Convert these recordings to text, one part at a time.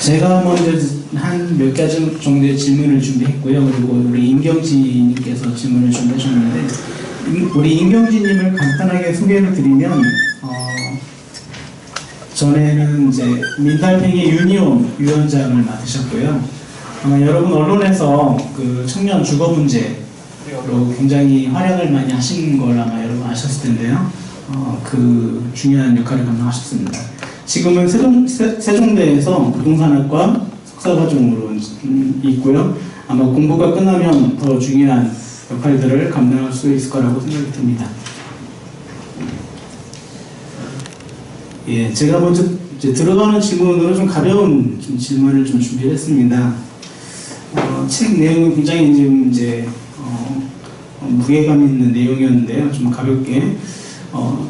제가 먼저 한 몇 가지 정도의 질문을 준비했고요. 그리고 우리 임경진님께서 질문을 준비하셨는데, 우리 임경진님을 간단하게 소개를 드리면, 전에는 이제 민달팽이 유니온 위원장을 맡으셨고요. 아마 여러분 언론에서 그 청년 주거 문제로 굉장히 활약을 많이 하신 걸 아마 여러분 아셨을 텐데요. 그 중요한 역할을 감당하셨습니다. 지금은 세종대에서 부동산학과 석사과정으로 있고요. 아마 공부가 끝나면 더 중요한 역할들을 감당할 수 있을 거라고 생각이 듭니다. 예, 제가 먼저 이제 들어가는 질문으로 좀 가벼운 질문을 좀 준비했습니다. 책 내용은 굉장히 이제 무게감 있는 내용이었는데요. 좀 가볍게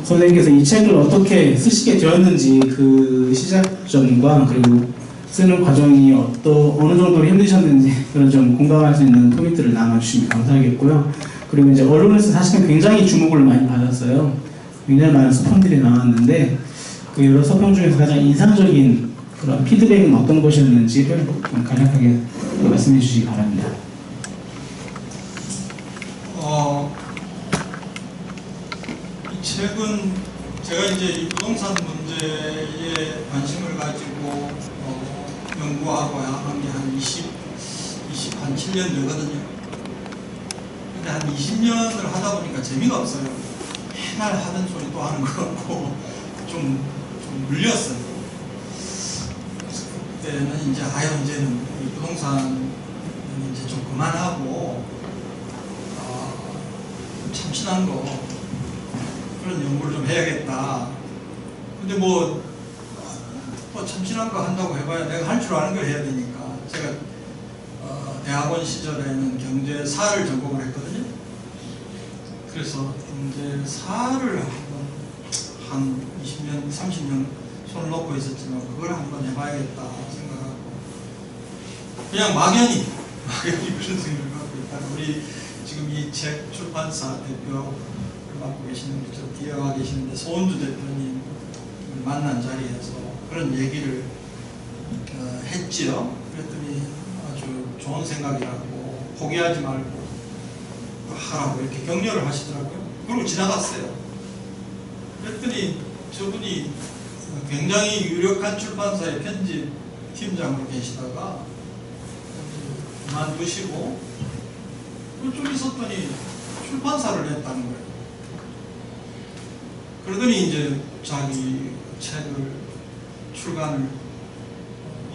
선생님께서 이 책을 어떻게 쓰시게 되었는지 그 시작점과 그리고 쓰는 과정이 어느 정도로 힘드셨는지 그런 좀 공감할 수 있는 포인트를 나눠주시면 감사하겠고요. 그리고 이제 언론에서 사실은 굉장히 주목을 많이 받았어요. 굉장히 많은 서평들이 나왔는데 그 여러 서평 중에서 가장 인상적인 그런 피드백은 어떤 것이었는지를 간략하게 말씀해 주시기 바랍니다. 이 책은 제가 이제 이 부동산 문제에 관심을 가지고 연구하고 한 게 한 27년 되거든요. 근데 한 20년을 하다 보니까 재미가 없어요. 맨날 하던 소리 또 하는 것 같고 좀 물렸어요. 그래서 그때는 이제 이제는 이 부동산 이제 좀 그만하고 참신한 거 그런 연구를 좀 해야겠다. 근데 뭐 참신한 거 한다고 해봐야 내가 할 줄 아는 걸 해야 되니까 제가 대학원 시절에는 경제사를 전공을 했거든요. 그래서 경제사를 한 20년, 30년 손을 놓고 있었지만 그걸 한번 해봐야겠다 생각하고 그냥 막연히 그런 생각을 갖고 있다. 우리 지금 이 책 출판사 대표를 맡고 계시는 저 뒤에 와 계시는데 소은주 대표님 만난 자리에서 그런 얘기를 했지요. 그랬더니 아주 좋은 생각이라고 포기하지 말고 하라고 이렇게 격려를 하시더라고요. 그리고 지나갔어요. 그랬더니 저분이 굉장히 유력한 출판사의 편집 팀장으로 계시다가 그만두시고 좀 있었더니 출판사를 냈다는 거예요. 그러더니 이제 자기 책을 출간을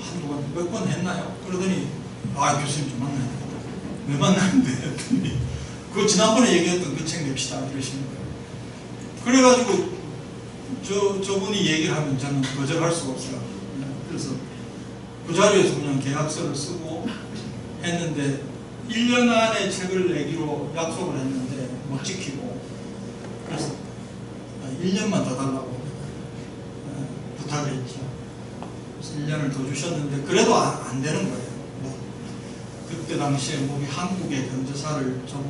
한두 번, 몇 번 했나요? 그러더니 교수님 좀 만나야 돼. 왜 만나는데? 했더니 그거 지난번에 얘기했던 그 책 냅시다 이러시는 거예요. 그래가지고 저분이 얘기를 하면 저는 거절할 수가 없어요. 그래서 그 자리에서 그냥 계약서를 쓰고 했는데 1년 안에 책을 내기로 약속을 했는데 못 지키고 그래서 1년만 더 달라고 부탁을 했죠. 그래서 1년을 더 주셨는데 그래도 안 되는 거예요. 그때 당시에 뭐 한국의 경제사를 전부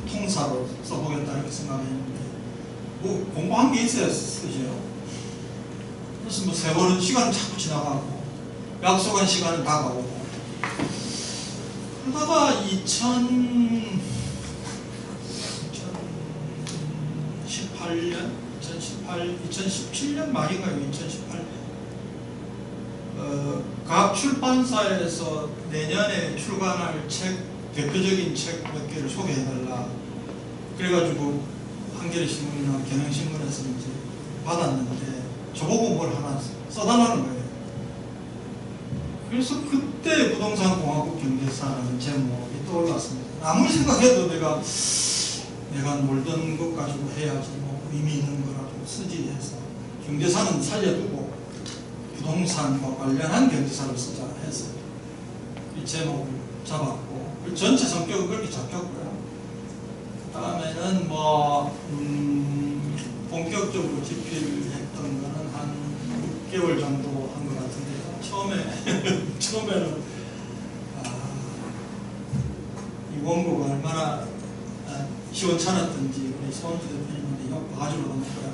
통사로 써보겠다 이렇게 생각했는데 뭐 공부한 게 있어야 쓰죠. 그래서 뭐 세월은 시간은 자꾸 지나가고 약속한 시간은 다가오고 그러다가 2017년 말인가요? 2018년 각 출판사에서 내년에 출간할 책 대표적인 책 몇 개를 소개해달라 그래가지고 한겨레신문이나 경향신문에서 이제 받았는데 저보고 뭘 하나 써달라는 거예요. 그래서 그때 부동산공화국 경제사라는 제목이 떠올랐습니다. 아무리 생각해도 내가 몰던 것 가지고 해야지 뭐 의미 있는 거라도 쓰지 해서 경제사는 살려두고 부동산과 관련한 경제사를 쓰자 해서 이 제목을 잡았고 전체 성격은 그렇게 잡혔고요. 그 다음에는 뭐 본격적으로 집필했던 거는 한 6개월 정도 한 것 같은데요. 처음에는 이 원고가 얼마나 시원찮았던지 우리 소은주 대표님한테 이거 봐주러 온 거예요.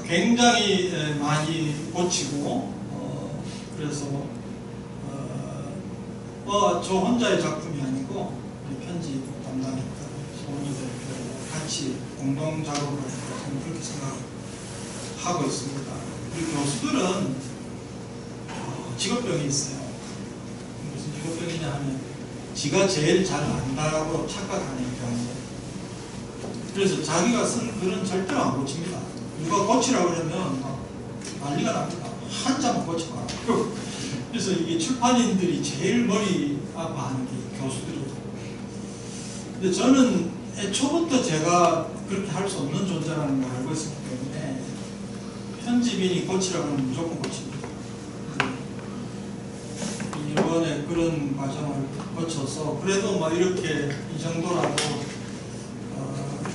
굉장히 많이 고치고 그래서 저 혼자의 작품이 아니고 편집 담당했던 소은이 대표 같이 공동 작업을 했다 저는 그렇게 생각하고 있습니다. 우리 교수들은 직업병이 있어요. 무슨 직업병이냐 하면 지가 제일 잘 안다고 착각하는 경우. 그래서 자기가 쓴 글은 절대로 안 고칩니다. 누가 고치라고 그러면 막 난리가 납니다. 한자만 고쳐봐라. 그래서 이게 출판인들이 제일 머리 아파하는 게 교수들이죠. 근데 저는 애초부터 제가 그렇게 할 수 없는 존재라는 걸 알고 있었기 때문에 편집인이 고치라고 하면 무조건 고칩니다. 이번에 그런 과정을 거쳐서 그래도 막 이렇게 이 정도라도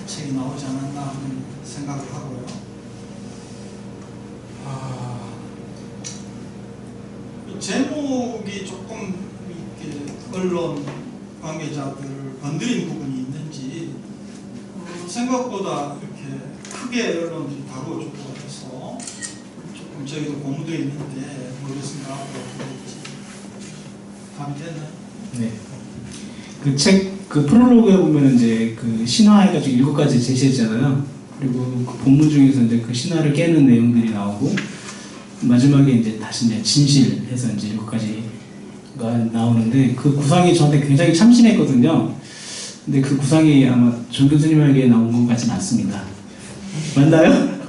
책이 나오지 않았나 하는 생각을 하고요. 제목이 조금 이렇게 언론 관계자들을 건드린 부분이 있는지 생각보다 이렇게 크게 언론들이 다루어주고 해서 조금 저희도 고무되어 있는데 모르겠습니다. 앞으로 어떻게 될지 감이 됐나요? 네. 그 책, 그 프롤로그에 보면 이제 그 신화해가지고 7가지 제시했잖아요. 그리고 그 본문 중에서 이제 그 신화를 깨는 내용들이 나오고, 마지막에 이제 다시 이제 진실해서 이제 7가지가 나오는데, 그 구상이 저한테 굉장히 참신했거든요. 근데 그 구상이 아마 정 교수님에게 나온 것 같진 않습니다. 맞나요?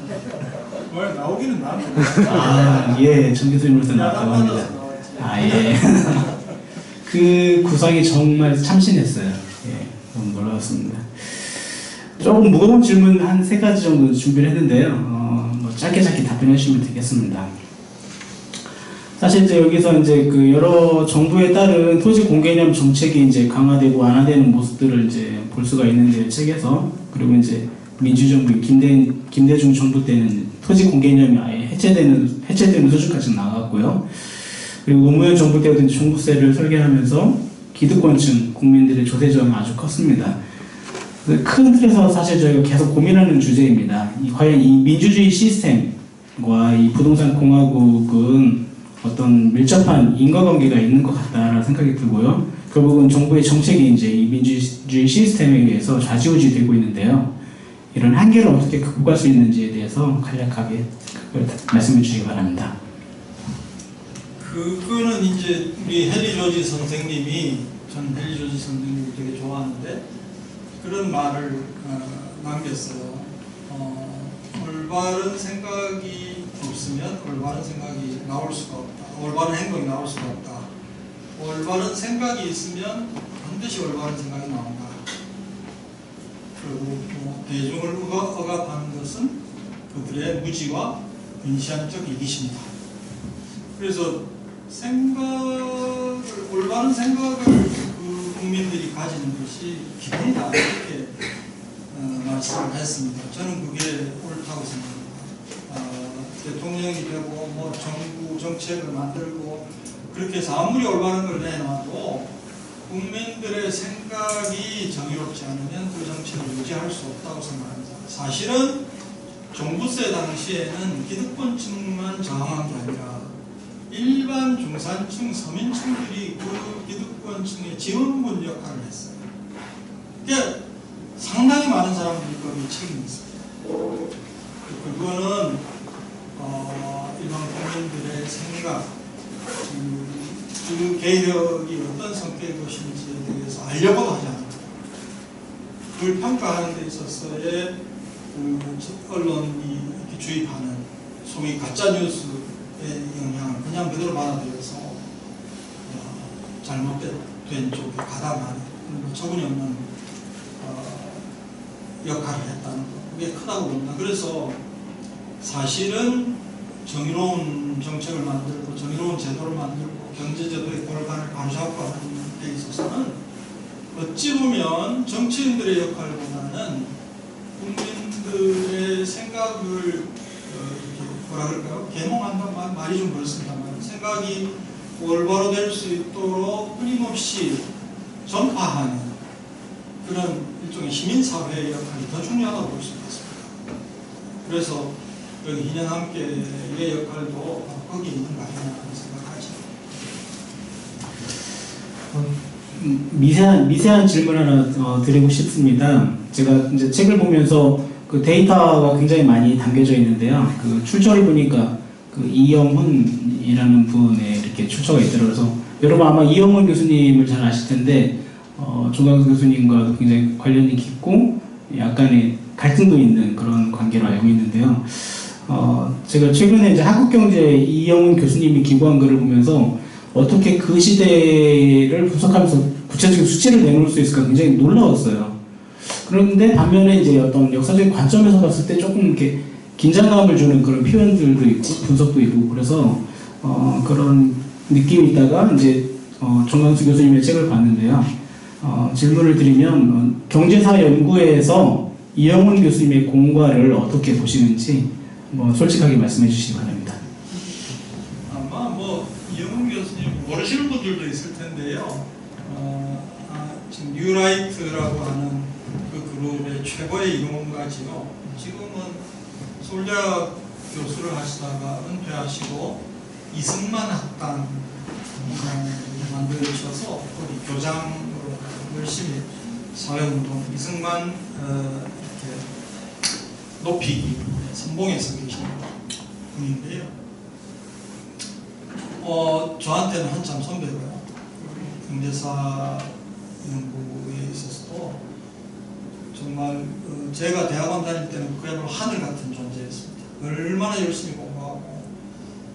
뭘 나오기는 나왔는데. 아, 예. 정 교수님으로서 나왔다고 합니다. 아, 예. 그 구상이 정말 참신했어요. 예, 너무 놀라웠습니다. 조금 무거운 질문 한 3가지 정도 준비를 했는데요. 뭐 짧게 답변해 주시면 되겠습니다. 사실 이제 여기서 이제 그 여러 정부에 따른 토지 공개념 정책이 이제 강화되고 완화되는 모습들을 이제 볼 수가 있는데요, 책에서. 그리고 이제 민주정부 김대중 정부 때는 토지 공개념이 아예 해체되는 수준까지 나갔고요. 그리고 노무현 정부 때부터 종부세를 설계하면서 기득권층 국민들의 조세 저항이 아주 컸습니다. 큰 틀에서 사실 저희가 계속 고민하는 주제입니다. 과연 이 민주주의 시스템과 이 부동산 공화국은 어떤 밀접한 인과관계가 있는 것 같다라는 생각이 들고요. 결국은 정부의 정책이 이제 이 민주주의 시스템에 의해서 좌지우지되고 있는데요. 이런 한계를 어떻게 극복할 수 있는지에 대해서 간략하게 말씀해 주시기 바랍니다. 그거는 이제 우리 헨리 조지 선생님이, 전 헨리 조지 선생님을 되게 좋아하는데 그런 말을 남겼어요. 올바른 생각이 없으면 올바른 생각이 나올 수가 없다. 올바른 행동이 나올 수가 없다. 올바른 생각이 있으면 반드시 올바른 생각이 나온다. 그리고 대중을 억압하는 것은 그들의 무지와 근시안적 이기심이다. 그래서 올바른 생각을 그 국민들이 가지는 것이 기본이다. 이렇게 말씀을 했습니다. 저는 그게 옳다고 생각합니다. 대통령이 되고 뭐 정부 정책을 만들고 그렇게 해서 아무리 올바른 걸 내놔도 국민들의 생각이 정의롭지 않으면 그 정책을 유지할 수 없다고 생각합니다. 사실은 종부세 당시에는 기득권층만 저항한 게 아니라 일반 중산층, 서민층들이 그 기득권층의 지원군 역할을 했어요. 그러니까 상당히 많은 사람들이 거기에 책임이 있어요. 그거는 일반 국민들의 생각, 그 개혁이 어떤 성격의 것인지에 대해서 알려고도 하지 않아요. 그걸 평가하는 데 있어서의 언론이 이렇게 주입하는 소위 가짜뉴스의 영향을 그냥 그대로 받아들여서 잘못된 쪽에 가담하는 처분이 역할을 했다는 거, 그게 크다고 봅니다. 그래서 사실은 정의로운 정책을 만들고 정의로운 제도를 만들고 경제제도의 골간을 바로잡고 하는 데 있어서는 어찌 보면 정치인들의 역할보다는 국민들의 생각을 이렇게 뭐라 그럴까요? 계몽한다는 말이 좀 그렇습니다만 생각이 올바로 될 수 있도록 끊임없이 전파하는 그런 일종의 시민사회의 역할이 더 중요하다고 볼 수 있겠습니다. 그래서 여기 희년 함께의 역할도 거기에 있는 거 아니냐 생각하죠. 미세한 질문 하나 드리고 싶습니다. 제가 이제 책을 보면서 그 데이터가 굉장히 많이 담겨져 있는데요. 그 출처를 보니까 그 이영훈이라는 분의 이렇게 출처가 있더라고요. 그래서 여러분 아마 이영훈 교수님을 잘 아실 텐데 조광수 교수님과 굉장히 관련이 깊고 약간의 갈등도 있는 그런 관계로 알고 있는데요. 제가 최근에 이제 한국경제 이영훈 교수님이 기고한 글을 보면서 어떻게 그 시대를 분석하면서 구체적인 수치를 내놓을 수 있을까 굉장히 놀라웠어요. 그런데 반면에 이제 어떤 역사적인 관점에서 봤을 때 조금 이렇게 긴장감을 주는 그런 표현들도 있고 분석도 있고 그래서 그런 느낌이 있다가 이제 정광수 교수님의 책을 봤는데요. 질문을 드리면 경제사 연구에서 이영훈 교수님의 공과를 어떻게 보시는지 솔직하게 말씀해 주시기 바랍니다. 아마 이영훈 교수님 모르시는 분들도 있을 텐데요. 지금 뉴라이트라고 하는 그 그룹의 최고의 이론가지요. 지금은 서울대학 교수를 하시다가 은퇴하시고 이승만 학당 만들으셔서 거기 교장으로 열심히 사회운동 이승만 이렇게 높이기 선봉해서 계신 분인데요. 저한테는 한참 선배고요. 경제사 연구에 있어서도 정말 제가 대학원 다닐 때는 그야말로 하늘 같은 존재였습니다. 얼마나 열심히 공부하고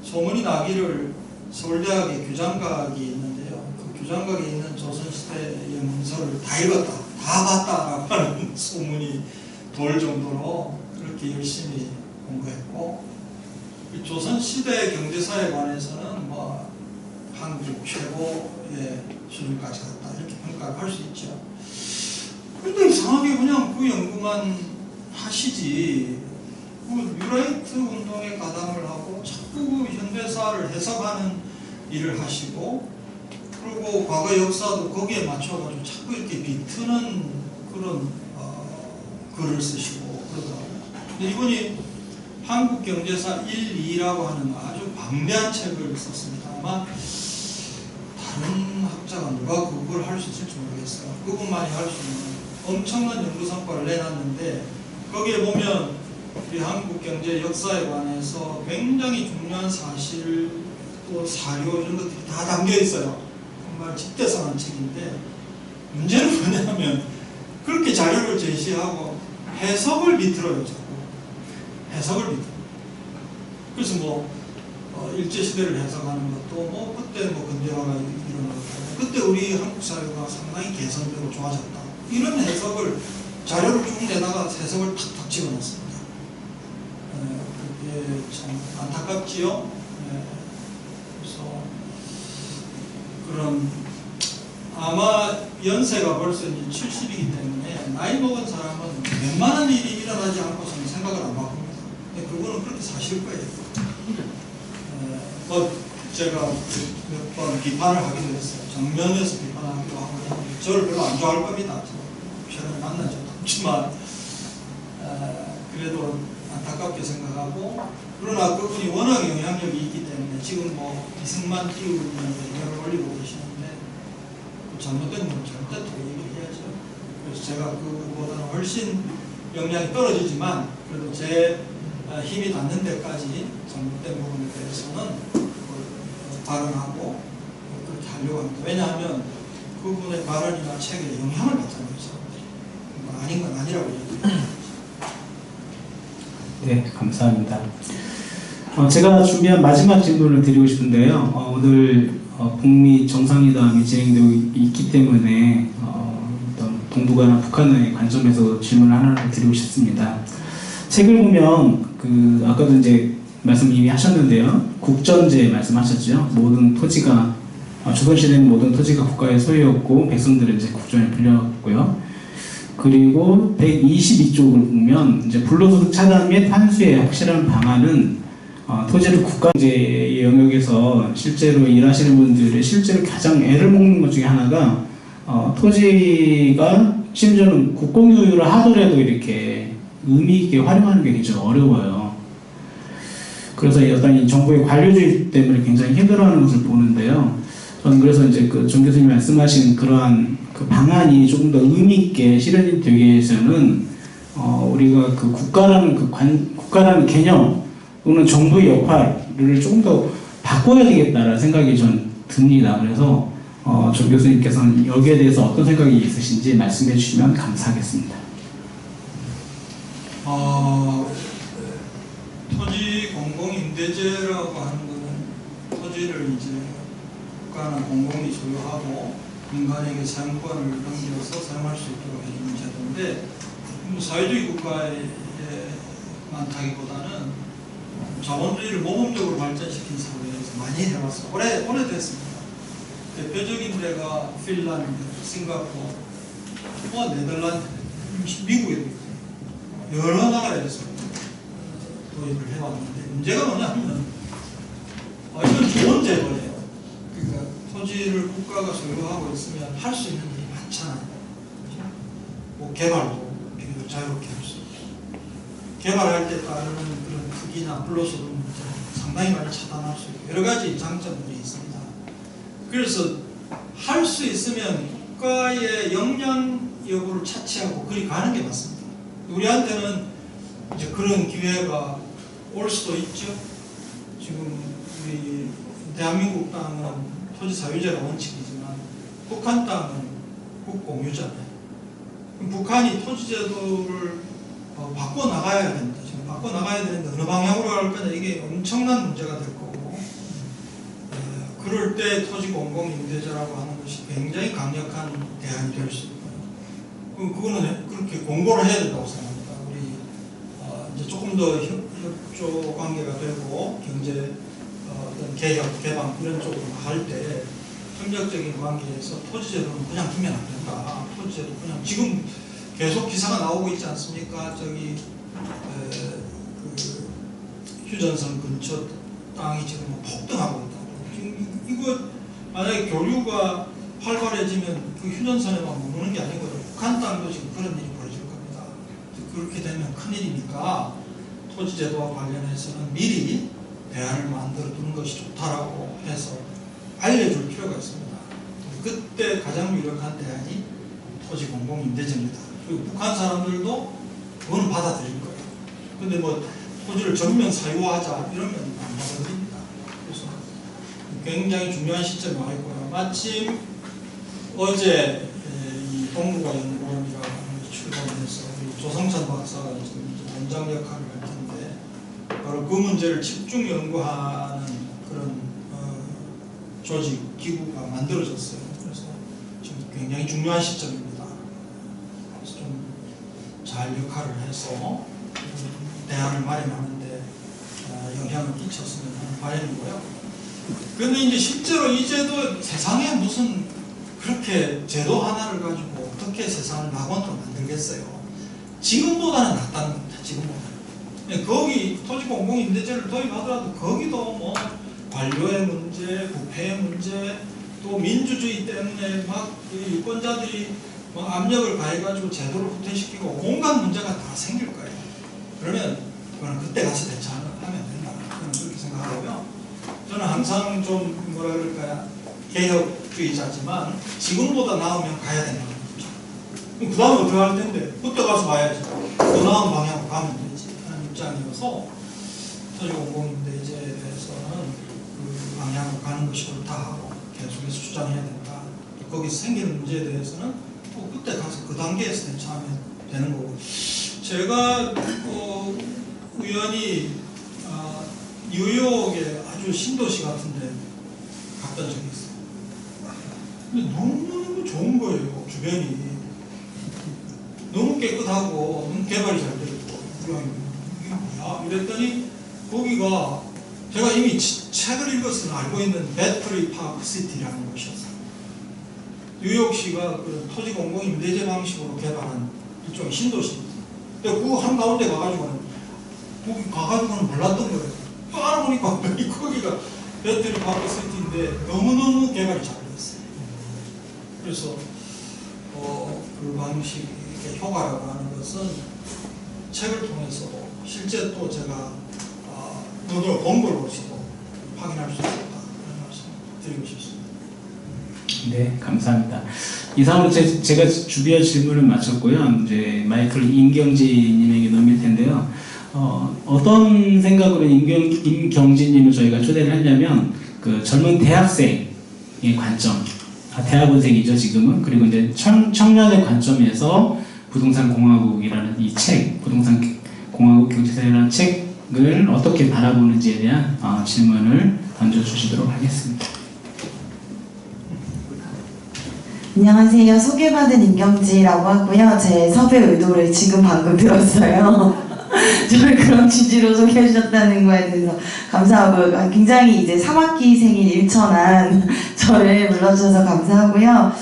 소문이 나기를 서울대학에 규장각이 있는데요. 그 규장각에 있는 조선시대의 문서를 다 읽었다, 다 봤다라고 하는 소문이 돌 정도로 그렇게 열심히 공부했고 조선시대 경제사에 관해서는 한국 최고의 수준까지 갔다 이렇게 평가를 할 수 있죠. 근데 이상하게 그냥 그 연구만 하시지 뉴라이트 운동에 가담을 하고 자꾸 현대사를 해석하는 일을 하시고 그리고 과거 역사도 거기에 맞춰가지고 자꾸 이렇게 비트는 그런 글을 쓰시고 그러더라고요. 근데 이분이 한국경제사 1, 2라고 하는 아주 방대한 책을 썼습니다. 아마 다른 학자가 누가 그걸 할 수 있을지 모르겠어요. 그분만이 할 수 있는 엄청난 연구 성과를 내놨는데 거기에 보면 우리 한국 경제 역사에 관해서 굉장히 중요한 사실 또 사료 이런 것들이 다 담겨 있어요. 정말 집대성한 책인데 문제는 뭐냐면 그렇게 자료를 제시하고 해석을 비틀어요. 자꾸 해석을 비틀어요. 그래서 일제시대를 해석하는 것도 그때 근대화가 일어나고 그때 우리 한국 사회가 상당히 개선되고 좋아졌다 이런 해석을 자료를 쭉 내다가 해석을 탁탁 집어넣습니다. 그게 참 안타깝지요. 그래서 그런 아마 연세가 벌써 이제 70이기 때문에 나이 먹은 사람은 웬만한 일이 일어나지 않고서는 생각을 안 바꿉니다. 근데 그거는 그렇게 사실 거예요. 제가 몇 번 비판을 하기도 했어요. 정면에서 비판하기도 하고 저를 별로 안 좋아할 겁니다. 최근에 만난 적도 없지만 그래도 안타깝게 생각하고 그러나 그분이 워낙 영향력이 있기 때문에 지금 이승만 띄우는 영향을 올리고 계시는데 잘못된 건 잘못됐다고 얘기해야죠. 그래서 제가 그보다는 훨씬 영향이 떨어지지만 그래도 제 힘이 닿는 데까지 잘못된 부분에 대해서는 발언하고 그렇게 하려고 합니다. 왜냐하면 그분의 발언이나 책에 영향을 받잖아요. 아닌 건 아니라고 얘기해요. 네, 감사합니다. 제가 준비한 마지막 질문을 드리고 싶은데요. 오늘 북미 정상회담이 진행되고 있기 때문에 어떤 동북아나 북한의 관점에서 질문을 하나 드리고 싶습니다. 책을 보면 아까도 이제 말씀 이미 하셨는데요. 국전제 말씀하셨죠. 모든 토지가 조선시대는 모든 토지가 국가의 소유였고 백성들은 이제 국전에 불렸고요. 그리고 122쪽을 보면 이제 불로소득 차단 및 환수의 확실한 방안은 토지를 국가의 영역에서 실제로 일하시는 분들의 실제로 가장 애를 먹는 것 중에 하나가 토지가 심지어는 국공유를 하더라도 이렇게 의미 있게 활용하는 게 굉장히 어려워요. 그래서 어떤 이 정부의 관료주의 때문에 굉장히 힘들어하는 것을 보는데요. 저는 그래서 이제 그 정 교수님 말씀하신 그러한 그 방안이 조금 더 의미 있게 실현이 되기 위해서는 우리가 그 국가라는 개념 또는 정부의 역할을 조금 더 바꿔야 되겠다라는 생각이 전 듭니다. 그래서 정 교수님께서는 여기에 대해서 어떤 생각이 있으신지 말씀해 주시면 감사하겠습니다. 토지 공공임대제라고 하는 것은 토지를 이제 국가나 공공이 소유하고 민간에게 사용권을 넘겨서 사용할 수 있도록 해주는 제도인데 사회주의 국가에만 타기보다는 자본주의를 모범적으로 발전시킨 사회에서 많이 해왔어요. 오래됐습니다. 대표적인 데가 핀란드, 싱가포르, 네덜란드, 미국에도 있고 여러 나라에서 도입을 해왔는데 문제가 뭐냐면 이건 좋은 제도예요. 그러니까 토지를 국가가 소유하고 있으면 할 수 있는 일이 많잖아요. 뭐 개발도 비교적 자유롭게 할 수 있고 개발할 때 따르는 그런 크기나 불로소득 문제 상당히 많이 차단할 수 있고 여러 가지 장점들이 있습니다. 그래서 할 수 있으면 국가의 역량 여부를 차치하고 그리 가는 게 맞습니다. 우리한테는 이제 그런 기회가 올 수도 있죠. 지금 우리 대한민국 땅은 토지 사유제가 원칙이지만 북한 땅은 국공유잖아요. 북한이 토지제도를 바꿔 나가야 됩니다. 지금 바꿔 나가야 되는데 어느 방향으로 갈 거냐 이게 엄청난 문제가 될 거고 그럴 때 토지 공공임대제라고 하는 것이 굉장히 강력한 대안이 될 수 있고요. 그거는 그렇게 공고를 해야 된다고 생각합니다. 우리 이제 조금 더 협조 관계가 되고 경제 어떤 개혁, 개방 이런 쪽으로 할 때 협력적인 관계에서 토지제도는 그냥 두면 안 된다. 토지제도 그냥 지금 계속 기사가 나오고 있지 않습니까? 저기 그 휴전선 근처 땅이 지금 폭등하고 있다. 지금 이거 만약에 교류가 활발해지면 그 휴전선에만 머무는 게 아니고 북한 땅도 지금 그런 일이 벌어질 겁니다. 그렇게 되면 큰일이니까 토지제도와 관련해서는 미리 대안을 만들어 두는 것이 좋다라고 해서 알려줄 필요가 있습니다. 그때 가장 유력한 대안이 토지 공공임대제입니다. 그리고 북한 사람들도 그거는 받아들일 거예요. 근데 뭐 토지를 전면 사유화하자 이러면 안 받아들입니다. 그래서 굉장히 중요한 시점에 와 있고요. 마침 어제 이 동북아 연구원이라고 하는 게 출범해서 우리 조성찬 박사가 지금 원장 역할을 할 텐데 바로 그 문제를 집중 연구하는 그런 조직, 기구가 만들어졌어요. 그래서 지금 굉장히 중요한 시점입니다. 그래서 좀 잘 역할을 해서 대안을 마련하는데 영향을 끼쳤으면 하는 바람이고요. 그런데 이제 실제로 이 제도 세상에 무슨 그렇게 제도 하나를 가지고 어떻게 세상을 낙원으로 만들겠어요. 지금보다는 낫다는 겁니다. 지금보다는. 거기 토지공공임대제를 도입하더라도 거기도 뭐 관료의 문제, 부패의 문제, 또 민주주의 때문에 막 유권자들이 뭐 압력을 가해가지고 제도를 후퇴시키고 온갖 문제가 다 생길 거예요. 그러면 그거는 그때 가서 대처하면 된다. 저는 그렇게 생각하고요. 저는 항상 좀 뭐라 그럴까요? 개혁주의자지만 지금보다 나으면 가야 된다는 거죠. 그 다음에 어떻게 할 텐데? 그때 가서 봐야지. 더 나은 방향으로 가면 되지 하는 입장이어서 토지공공임대제에 대해서는 그 방향으로 가는 것이 옳다 하고 계속해서 주장해야 된다. 거기서 생기는 문제에 대해서는 또 그때 가서 그 단계에서 대처하면 되는 거고. 제가 우연히 뉴욕에 아주 신도시 같은데 갔던 적이 있어요. 근데 너무너무 좋은 거예요. 주변이 너무 깨끗하고 너무 개발이 잘 되어 있고 이게 뭐야? 이랬더니 거기가 제가 이미 책을 읽었으면 알고 있는 배터리 파크 시티라는 곳이었어요. 뉴욕시가 그 토지 공공임대제 방식으로 개발한 일종의 신도시입니다. 근데 그 한가운데 가가지고는 거기 가가지고는 몰랐던 거예요. 또 알아보니까 거기가 배터리 파크 시티인데 너무너무 개발이 잘 됐어요. 그래서 그 방식의 효과라고 하는 것은 책을 통해서도 실제 또 제가 너도 본걸로서도 확인할 수 있다. 그런 말씀 드리고 싶습니다. 네, 감사합니다. 이상으로 제가 주비어 질문을 마쳤고요. 이제 마이크를 임경진님에게 넘길 텐데요. 어떤 생각으로 임경진님을 저희가 초대를 하려면 그 젊은 대학생의 관점, 대학원생이죠 지금은. 그리고 이제 청년의 관점에서 부동산 공화국이라는 이 책, 부동산 공화국 경제사라는 책을 어떻게 바라보는지에 대한 질문을 던져주시도록 하겠습니다. 안녕하세요. 소개받은 임경지라고 하고요. 제 섭외 의도를 지금 방금 들었어요. 저를 그런 취지로 소개해 주셨다는 거에 대해서 감사하고, 굉장히 이제 3학기생인 일천한 저를 불러주셔서 감사하고요.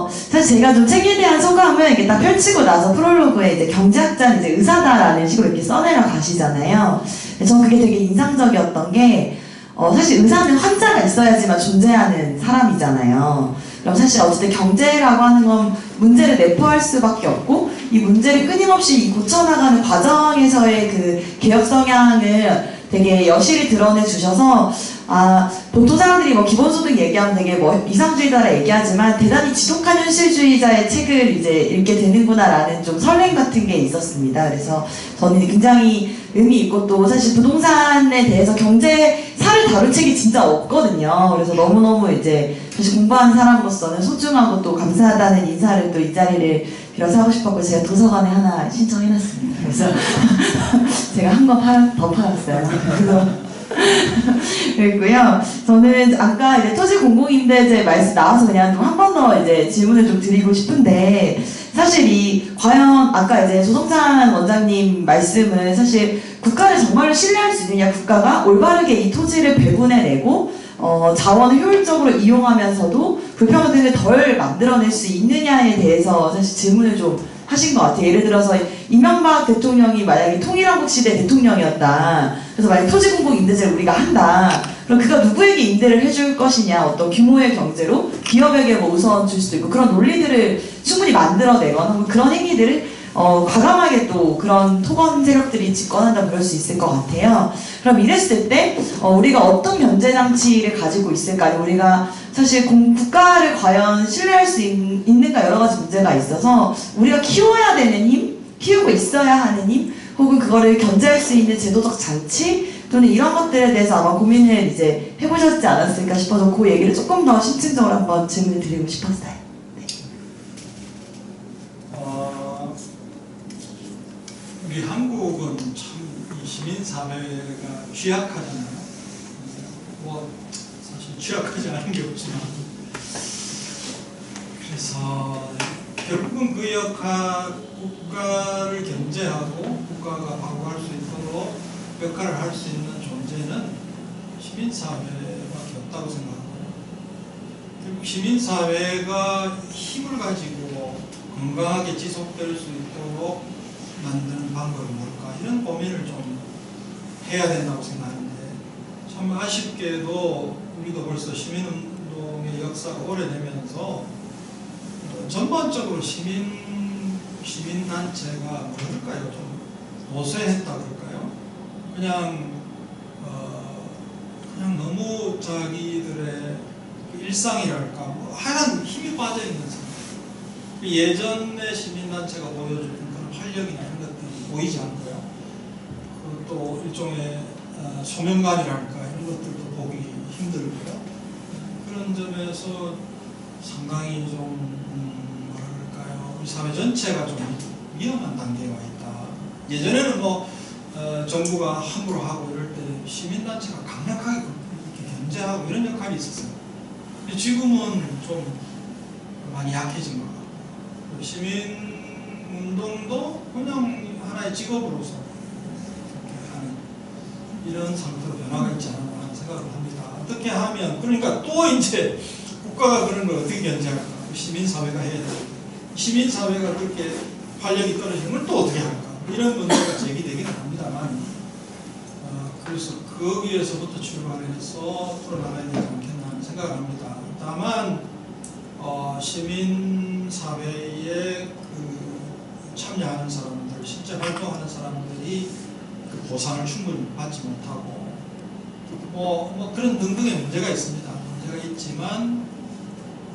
사실 제가 좀 책에 대한 소감을 이렇게 딱 펼치고 나서 프롤로그에 이제 경제학자는 이제 의사다라는 식으로 이렇게 써내려 가시잖아요. 전 그게 되게 인상적이었던 게, 사실 의사는 환자가 있어야지만 존재하는 사람이잖아요. 그럼 사실 어쨌든 경제라고 하는 건 문제를 내포할 수밖에 없고, 이 문제를 끊임없이 고쳐나가는 과정에서의 그 개혁 성향을 되게 여실히 드러내 주셔서, 보통 사람들이 뭐 기본소득 얘기하면 되게 뭐 이상주의자라 얘기하지만 대단히 지독한 현실주의자의 책을 이제 읽게 되는구나라는 좀 설렘 같은 게 있었습니다. 그래서 저는 굉장히 의미 있고, 또 사실 부동산에 대해서 경제사를 다룰 책이 진짜 없거든요. 그래서 너무너무 이제 사실 공부하는 사람으로서는 소중하고 또 감사하다는 인사를 또 이 자리를 빌어서 하고 싶었고, 제가 도서관에 하나 신청해놨습니다. 그래서 제가 한 권 더 팔았어요. 그래서 그랬고요. 저는 아까 이제 토지공공임대제 말씀 나와서 그냥 좀 한 번 더 이제 질문을 좀 드리고 싶은데, 사실 과연 아까 이제 조성찬 원장님 말씀은 사실 국가를 정말로 신뢰할 수 있느냐, 국가가 올바르게 이 토지를 배분해내고 자원을 효율적으로 이용하면서도 불평등을 덜 만들어낼 수 있느냐에 대해서 사실 질문을 좀 하신 것 같아요. 예를 들어서 이명박 대통령이 만약에 통일한국 시대 대통령이었다. 그래서 만약 토지공공임대제를 우리가 한다. 그럼 그가 누구에게 임대를 해줄 것이냐, 어떤 규모의 경제로 기업에게 뭐 우선 줄 수도 있고, 그런 논리들을 충분히 만들어내거나 그런 행위들을 과감하게 또 그런 토건 세력들이 집권한다면 그럴 수 있을 것 같아요. 그럼 이랬을 때 우리가 어떤 견제 장치를 가지고 있을까? 우리가 사실 국가를 과연 신뢰할 수 있는가, 여러 가지 문제가 있어서 우리가 키워야 되는 힘, 키우고 있어야 하는 힘, 혹은 그거를 견제할 수 있는 제도적 장치 또는 이런 것들에 대해서 아마 고민을 이제 해보셨지 않았을까 싶어서 그 얘기를 조금 더 심층적으로 한번 질문을 드리고 싶었어요. 우리 한국은 참 이 시민사회가 취약하잖아요. 뭐 사실 취약하지 않은 게 없지만, 그래서 결국은 그 역할, 국가를 견제하고 국가가 방어할 수 있도록 역할을 할 수 있는 존재는 시민사회밖에 없다고 생각하고요. 결국 시민사회가 힘을 가지고 건강하게 지속될 수 있도록 만드는 방법이 뭘까, 이런 고민을 좀 해야 된다고 생각하는데, 참 아쉽게도 우리도 벌써 시민운동의 역사가 오래되면서 전반적으로 시민단체가 뭐랄까요, 좀 노쇠했다 그럴까요? 그냥 너무 자기들의 일상이랄까, 뭐 하여간 힘이 빠져있는 상태. 예전의 시민단체가 보여주는 그런 활력이나 이런 것들이 보이지 않고요. 또 일종의 소명감이랄까, 이런 것들도 보기 힘들고요. 그런 점에서 상당히 좀 뭐랄까요, 우리 사회 전체가 좀 위험한 단계에 와 있다. 예전에는 뭐 정부가 함부로 하고 이럴 때 시민단체가 강력하게 이렇게 견제하고 이런 역할이 있었어요. 근데 지금은 좀 많이 약해진 것 같고, 시민운동도 그냥 하나의 직업으로서 이렇게 하는 이런 상태로 변화가 있지 않나 하는 생각을 합니다. 어떻게 하면, 그러니까 또 이제 국가가 그런 걸 어떻게 견제할까? 시민사회가 해야 되고, 시민사회가 그렇게 활력이 떨어지는 걸 또 어떻게 할까? 이런 문제가 제기되기는 합니다만, 그래서 거기에서부터 출발해서 풀어나가야 되지 않겠나 하는 생각을 합니다. 다만 시민사회에 참여하는 사람들, 실제 활동하는 사람들이 그 보상을 충분히 받지 못하고 뭐 그런 등등의 문제가 있습니다. 문제가 있지만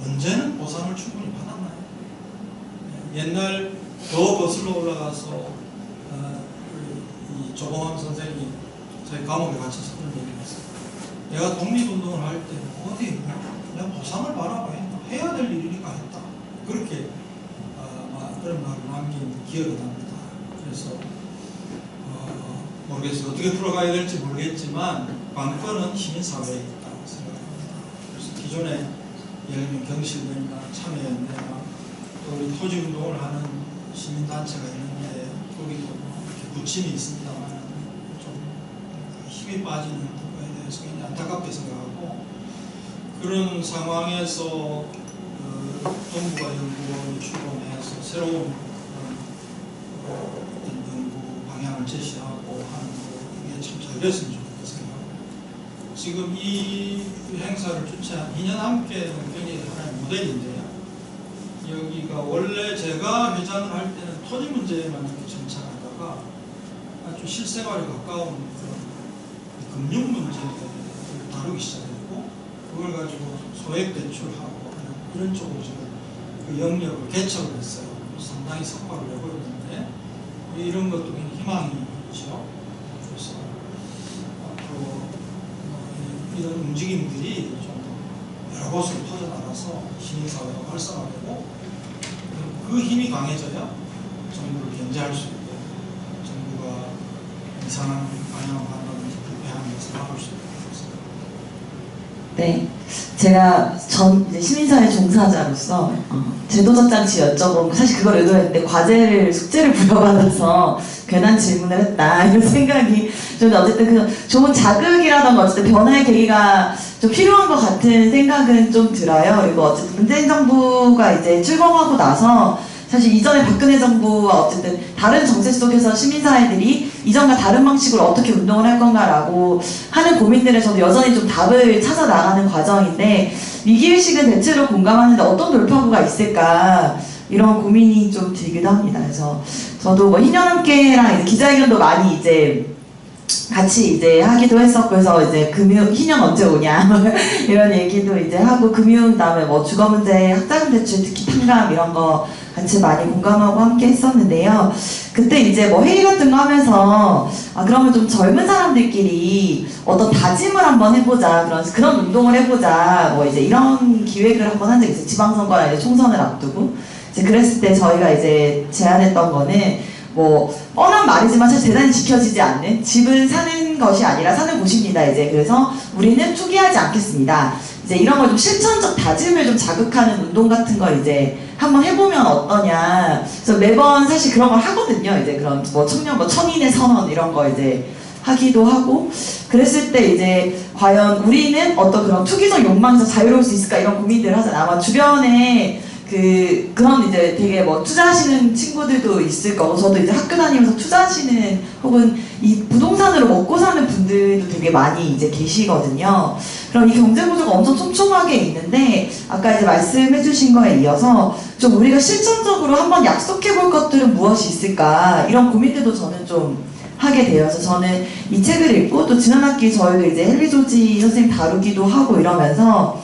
언제는 보상을 충분히 받았나요? 옛날 더 거슬러 올라가서 이 조봉암 선생이 저희 감옥에 갇혀서 그런 얘기를 했어요. 내가 독립운동을 할 때 어디 내가 보상을 바라고 했나? 해야 될 일이니까 했다. 그렇게 그런 말을 남긴 기억이 납니다. 그래서 모르겠어요. 어떻게 풀어가야 될지 모르겠지만 관건은 시민사회에 있다고 생각합니다. 그래서 기존에 예를 들면 경실련이나 참여연대나 또 우리 토지운동을 하는 시민단체가 있는데 거기도 이렇게 부침이 있습니다만 좀 힘이 빠지는 부분에 대해서 굉장히 안타깝게 생각하고 그런 상황에서 정부가 연구원을 출범해서 새로운 연구 방향을 제시하고 하는 거 이게 참 잘 됐으면 좋겠다 생각합니다. 지금 이 행사를 주최한 2년 함께는 굉장히 하나의 모델인데요. 여기가 원래 제가 회장을 할 때는 토지 문제에만 이렇게 정착하다가 아주 실생활에 가까운 그런 금융 문제를 다루기 시작했고 그걸 가지고 소액 대출하고 이런 쪽으로 제가 그 영역을 개척을 했어요. 상당히 성과를 내고 있는데 이런 것도 굉장히 희망이죠. 그래서 앞으로 이런 움직임들이 좀 여러 곳으로 퍼져나가서 시민사회가 활성화되고 그 힘이 강해져야 정부를 견제할 수 있고 정부가 이상한 방향을 한다든지 불쾌한 것을 막을 수 있고 네, 제가 이제 시민사회 종사자로서 제도적 장치 여쭤보고 사실 그걸 의도했는데 숙제를 부여받아서 괜한 질문을 했다 이런 생각이 좀 어쨌든 그 좋은 자극이라던가 어쨌든 변화의 계기가 좀 필요한 것 같은 생각은 좀 들어요. 그리고 어쨌든 문재인 정부가 이제 출범하고 나서 사실 이전에 박근혜 정부와 어쨌든 다른 정책 속에서 시민사회들이 이전과 다른 방식으로 어떻게 운동을 할 건가라고 하는 고민들에 저도 여전히 좀 답을 찾아 나가는 과정인데 위기의식은 대체로 공감하는데 어떤 돌파구가 있을까 이런 고민이 좀 들기도 합니다. 그래서 저도 뭐 희년함께랑 이제 기자회견도 많이 이제 같이 이제 하기도 했었고 그래서 이제 희년 언제 오냐 이런 얘기도 이제 하고 그다음에 뭐 주거 문제, 학자금 대출, 특히 탕감 이런 거 같이 많이 공감하고 함께 했었는데요. 그때 이제 뭐 회의 같은 거 하면서 그러면 좀 젊은 사람들끼리 어떤 다짐을 한번 해보자 그런 운동을 해보자 뭐 이제 이런 기획을 한번 한 적이 있어요. 지방선거나 이제 총선을 앞두고 이제 그랬을 때 저희가 이제 제안했던 거는 뭐 뻔한 말이지만 사실 대단히 지켜지지 않는 집은 사는 것이 아니라 사는 곳입니다. 이제 그래서 우리는 투기하지 않겠습니다. 이제 이런 걸 좀 실천적 다짐을 좀 자극하는 운동 같은 거 이제 한번 해보면 어떠냐. 그래서 매번 사실 그런 걸 하거든요. 이제 그런 뭐 청년 뭐 천인의 선언 이런 거 이제 하기도 하고 그랬을 때 이제 과연 우리는 어떤 그런 투기적 욕망에서 자유로울 수 있을까 이런 고민들을 하잖아요. 아마 주변에 그런 이제 되게 뭐 투자하시는 친구들도 있을 거고 저도 이제 학교 다니면서 투자하시는 혹은 이 부동산으로 먹고 사는 분들도 되게 많이 이제 계시거든요. 그럼 이 경제 구조가 엄청 촘촘하게 있는데 아까 이제 말씀해 주신 거에 이어서 좀 우리가 실천적으로 한번 약속해 볼 것들은 무엇이 있을까 이런 고민들도 저는 좀 하게 되어서 저는 이 책을 읽고 또 지난 학기 저희도 이제 헨리 조지 선생님 다루기도 하고 이러면서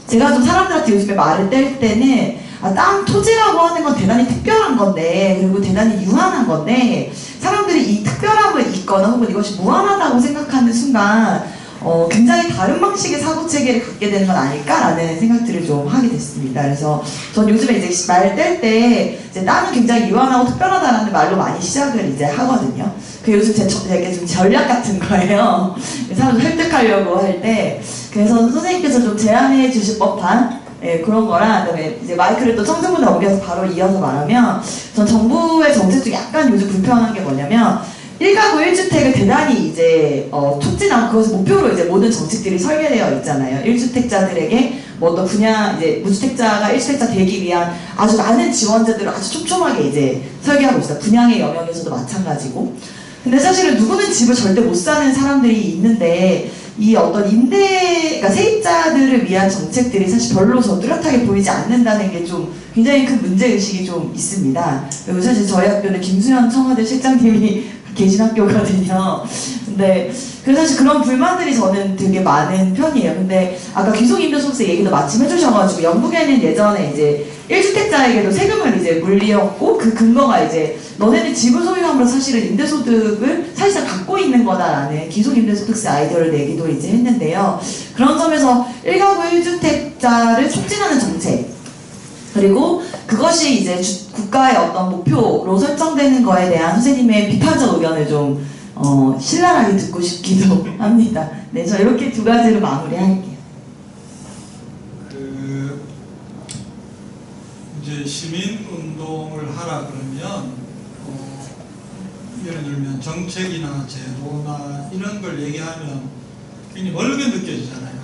제가 좀 사람들한테 요즘에 말을 뗄 때는 땅, 토지라고 하는 건 대단히 특별한 건데 그리고 대단히 유한한 건데 사람들이 이 특별함을 잊거나 혹은 이것이 무한하다고 생각하는 순간 굉장히 다른 방식의 사고체계를 갖게 되는 건 아닐까라는 생각들을 좀 하게 됐습니다. 그래서 전 요즘에 이제 말 뗄 때 땅은 굉장히 유한하고 특별하다라는 말로 많이 시작을 이제 하거든요. 그 요즘 되게 좀 전략 같은 거예요. 사람들 획득하려고 할 때. 그래서 선생님께서 좀 제안해 주실 법한 그런 거랑 그다음에 이제 마이크를 또 청중분에 옮겨서 바로 이어서 말하면 전 정부의 정책 중에 약간 요즘 불편한 게 뭐냐면 1가구 1주택을 대단히 이제 촉진하고 그것을 목표로 이제 모든 정책들이 설계되어 있잖아요. 1주택자들에게 뭐 어떤 분야 이제 무주택자가 1주택자 되기 위한 아주 많은 지원제들을 아주 촘촘하게 이제 설계하고 있어요. 분양의 영역에서도 마찬가지고. 근데 사실은 누구는 집을 절대 못 사는 사람들이 있는데 이 어떤 그러니까 세입자들을 위한 정책들이 사실 별로 저 뚜렷하게 보이지 않는다는 게 좀 굉장히 큰 문제의식이 좀 있습니다. 그리고 사실 저희 학교는 김수현 청와대 실장님이 계신 학교거든요. 근데 그래서 사실 그런 불만들이 저는 되게 많은 편이에요. 근데 아까 귀속임대소득세 얘기도 마침 해주셔가지고 영국에는 예전에 이제 1주택자에게도 세금을 이제 물리었고 그 근거가 이제 너네는 집을 소유함으로 사실은 임대소득을 사실상 갖고 있는 거다라는 기속임대소득세 아이디어를 내기도 이제 했는데요. 그런 점에서 1가구 1주택자를 촉진하는 정책 그리고 그것이 이제 국가의 어떤 목표로 설정되는 거에 대한 선생님의 비판적 의견을 좀 신랄하게 듣고 싶기도 합니다. 네, 저 이렇게 두 가지로 마무리할게요. 이제 시민 운동을 하라 그러면 예를 들면 정책이나 제도나 이런 걸 얘기하면 굉장히 멀게 느껴지잖아요.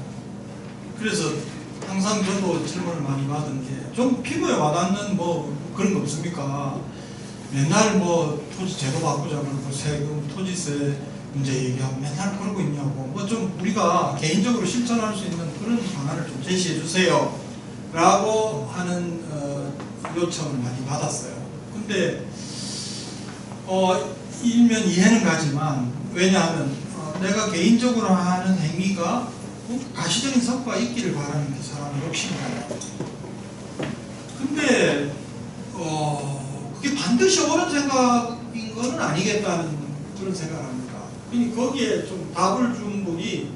그래서 항상 저도 질문을 많이 받은 게 좀 피부에 와닿는 뭐 그런 거 없습니까? 맨날 뭐 토지 제도 바꾸자 그러고 세금, 토지세 문제 얘기하고 맨날 그러고 있냐고 뭐 좀 우리가 개인적으로 실천할 수 있는 그런 방안을 좀 제시해 주세요 라고 하는 요청을 많이 받았어요. 근데 일면 이해는 가지만 왜냐하면 내가 개인적으로 하는 행위가 가시적인 성과가 있기를 바라는 게 사람의 욕심이에요. 근데 그게 반드시 옳은 생각인 거는 아니겠다는 그런 생각을 합니다. 그러니까 거기에 좀 답을 준 분이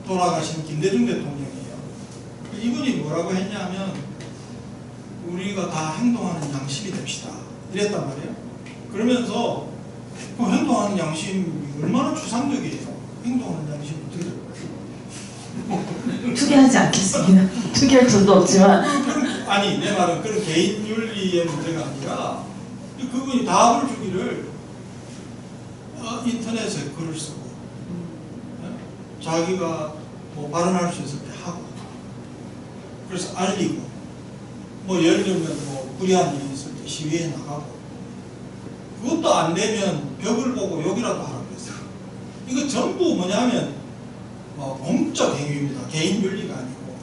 돌아가신 김대중 대통령이에요. 이분이 뭐라고 했냐면 우리가 다 행동하는 양심이 됩시다 이랬단 말이에요. 그러면서 그 행동하는 양심이 얼마나 추상적이에요. 행동하는 양심이 어떻게 될까요? 투기하지 않겠습니다. 투기할 돈도 없지만 아니 내 말은 그런 개인 윤리의 문제가 아니라 그분이 답을 주기를 인터넷에 글을 쓰고 자기가 뭐 발언할 수 있을 때 하고 그래서 알리고 뭐 예를 들면 뭐 불의한 일이 있을 때 시위에 나가고 그것도 안 되면 벽을 보고 욕이라도 하라고 했어요. 이거 전부 뭐냐면 공적 행위입니다. 개인 윤리가 아니고.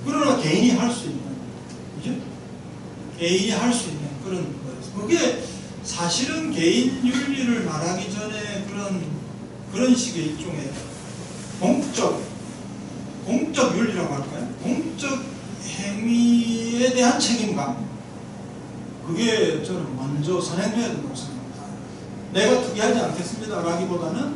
그러나 개인이 할 수 있는, 그죠? 개인이 할 수 있는 그런 거예요. 그게 사실은 개인 윤리를 말하기 전에 그런 식의 일종의 공적 윤리라고 할까요? 공적 행위에 대한 책임감. 그게 저는 먼저 선행돼야 된다고 생각합니다. 내가 투기하지 않겠습니다 라기보다는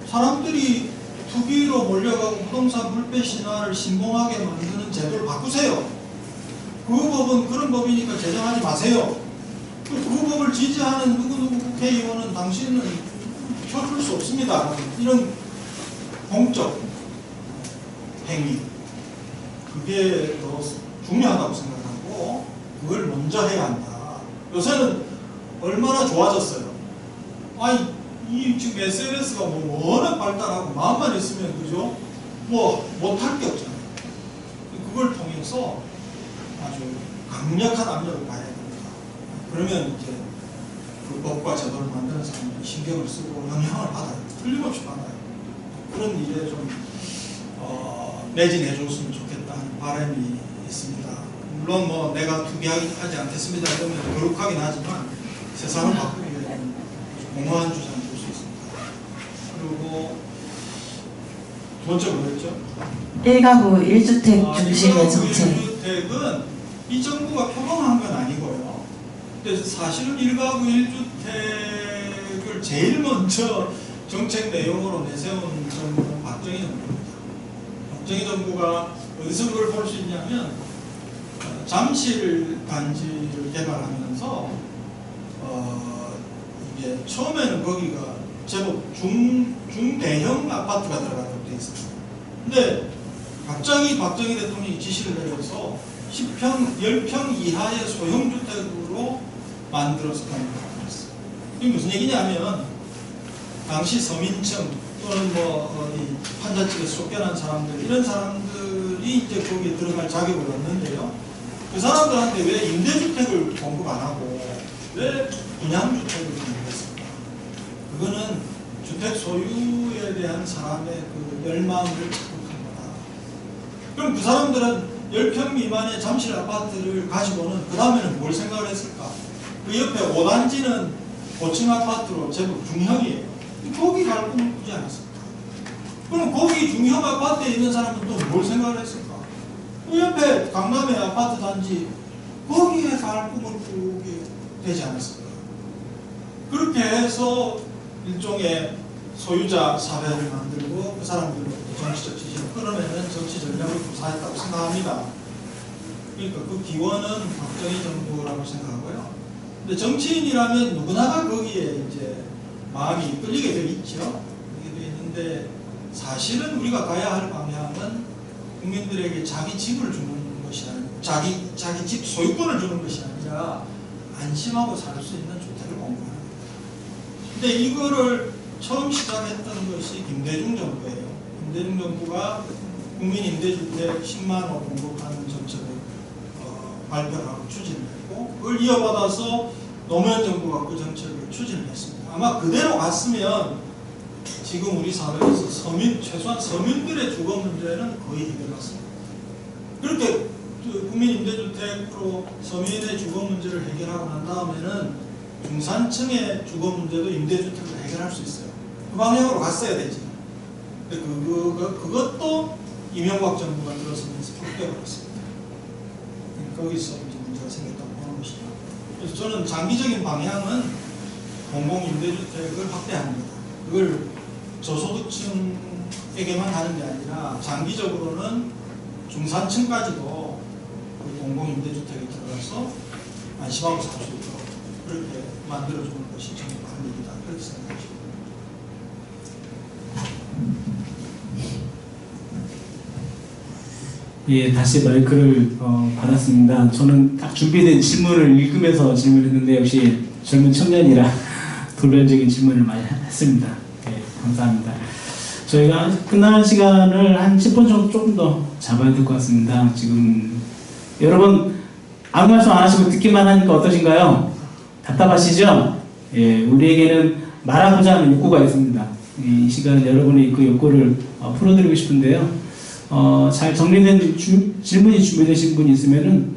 사람들이 투기로 몰려가고 부동산 불패 신화를 신봉하게 만드는 제도를 바꾸세요. 그 법은 그런 법이니까 제정하지 마세요. 그 법을 지지하는 누구누구 국회의원은 당신은 펴줄 수 없습니다. 이런 공적 행위 그게 더 중요하다고 생각하고 그걸 먼저 해야 한다. 요새는 얼마나 좋아졌어요. 아니 이 지금 SNS가 뭐 워낙 발달하고 마음만 있으면 그죠? 뭐 못할 게 없잖아요. 그걸 통해서 아주 강력한 압력을 가해야 됩니다. 그러면 이제 그 법과 제도를 만드는 사람들이 신경을 쓰고 영향을 받아요. 틀림없이 받아요. 그런 일에 좀 매진해 줬으면 좋겠다는 바람이 있습니다. 물론 뭐 내가 투기하지 않겠습니다 이러면 거룩하긴 하지만 세상을 바꾸기 위해서는 공허한 주장을 줄 수 있습니다. 그리고 두 번째 뭐였죠? 1가구 1주택 중심의 1가구 정책. 1주택은 이 정부가 표방한 건 아니고요. 근데 사실은 1가구 1주택을 제일 먼저 정책 내용으로 내세운 정부는 박정희 정부입니다. 박정희 정부가 어디서 그걸 볼 수 있냐면 잠실 단지를 개발하면서 이게 처음에는 거기가 제법 중대형 아파트가 들어가도록 돼 있었어요. 근데 갑자기 박정희 대통령이 지시를 내려서 10평 이하의 소형주택으로 만들어서 건설했어요. 이게 무슨 얘기냐면 당시 서민층 또는 뭐 어디 판잣집에서 쫓겨난 사람들 이런 사람들이 이제 거기에 들어갈 자격을 얻는데요. 그 사람들한테 왜 임대주택을 공급 안 하고 왜 분양주택을 공급했을까? 그거는 주택 소유에 대한 사람의 그 열망을 극복한 거다. 그럼 그 사람들은 10평 미만의 잠실 아파트를 가지고는 그 다음에는 뭘 생각을 했을까? 그 옆에 5단지는 고층 아파트로 제법 중형이에요. 거기 갈 꿈을 꾸지 않았을까? 그럼 거기 중형 아파트에 있는 사람은 또 뭘 생각을 했을까? 그 옆에 강남의 아파트 단지 거기에 갈 꿈을 꾸게 되지 않았을까? 그렇게 해서 일종의 소유자 사회를 만들고 그 사람들로부터 정치적 지지를 끌어내는 정치 전략을 구사했다고 생각합니다. 그러니까 그 기원은 박정희 정부라고 생각하고요. 근데 정치인이라면 누구나가 거기에 이제 마음이 끌리게 되어 있죠. 끌리게 되어 있는데 사실은 우리가 가야 할 방향은 국민들에게 자기 집을 주는 것이 아니고 자기 집 소유권을 주는 것이 아니라 안심하고 살 수 있는 주택을 공급하는 겁니다. 근데 이거를 처음 시작했던 것이 김대중 정부예요. 김대중 정부가 국민 임대주택 10만 호 공급하는 정책을 발표하고 추진했고 그걸 이어받아서 노무현 정부가 그 정책을 추진을 했습니다. 아마 그대로 갔으면 지금 우리 사회에서 최소한 서민들의 주거 문제는 거의 해결났습니다. 그렇게 국민 임대주택으로 서민의 주거 문제를 해결하고 난 다음에는 중산층의 주거 문제도 임대주택으로 해결할 수 있어요. 그 방향으로 갔어야 되지. 그것도 이명박 정부가 들어서면서 격퇴했습니다. 거기서 이제 문제가 생겼다고 보는 것이죠. 그래서 저는 장기적인 방향은 공공임대주택을 확대하는 거다. 그걸 저소득층에게만 하는 게 아니라 장기적으로는 중산층까지도 공공임대주택에 들어가서 안심하고 살 수 있도록 그렇게 만들어주는 것이 저는 큰 일이다. 그렇게 생각합니다. 예, 다시 마이크를 받았습니다. 저는 딱 준비된 질문을 읽으면서 질문했는데 역시 젊은 청년이라 돌발적인 질문을 많이 했습니다. 예, 감사합니다. 저희가 끝나는 시간을 한 10분 정도 조금 더 잡아야 될 것 같습니다. 지금 여러분 아무 말씀 안 하시고 듣기만 하니까 어떠신가요? 답답하시죠? 예, 우리에게는 말하고자 하는 욕구가 있습니다. 이 시간 여러분의 그 욕구를 풀어드리고 싶은데요. 잘 정리된 질문이 준비되신 분이 있으면은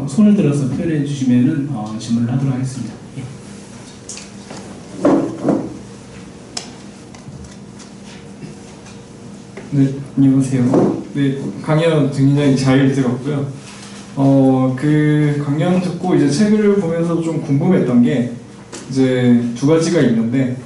손을 들어서 표현해 주시면은 질문을 하도록 하겠습니다. 예. 네, 안녕하세요. 네, 강연 굉장히 잘 들었고요. 그 강연 듣고 이제 책을 보면서 좀 궁금했던 게 이제 두 가지가 있는데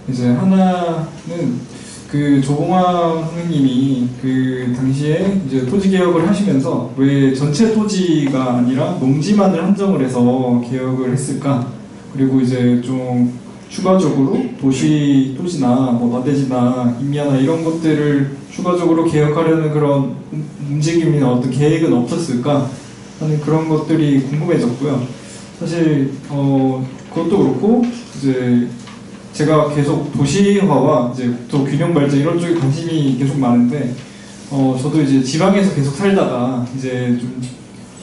이제 하나는 그 조봉암 선생님이 그 당시에 이제 토지 개혁을 하시면서 왜 전체 토지가 아니라 농지만을 한정을 해서 개혁을 했을까? 그리고 이제 좀 추가적으로 토지나 뭐 나대지나 임야나 이런 것들을 추가적으로 개혁하려는 그런 움직임이나 어떤 계획은 없었을까 하는 그런 것들이 궁금해졌고요. 사실 그것도 그렇고 이제 제가 계속 도시화와 이제 국토 균형 발전 이런 쪽에 관심이 계속 많은데 저도 이제 지방에서 계속 살다가 이제 좀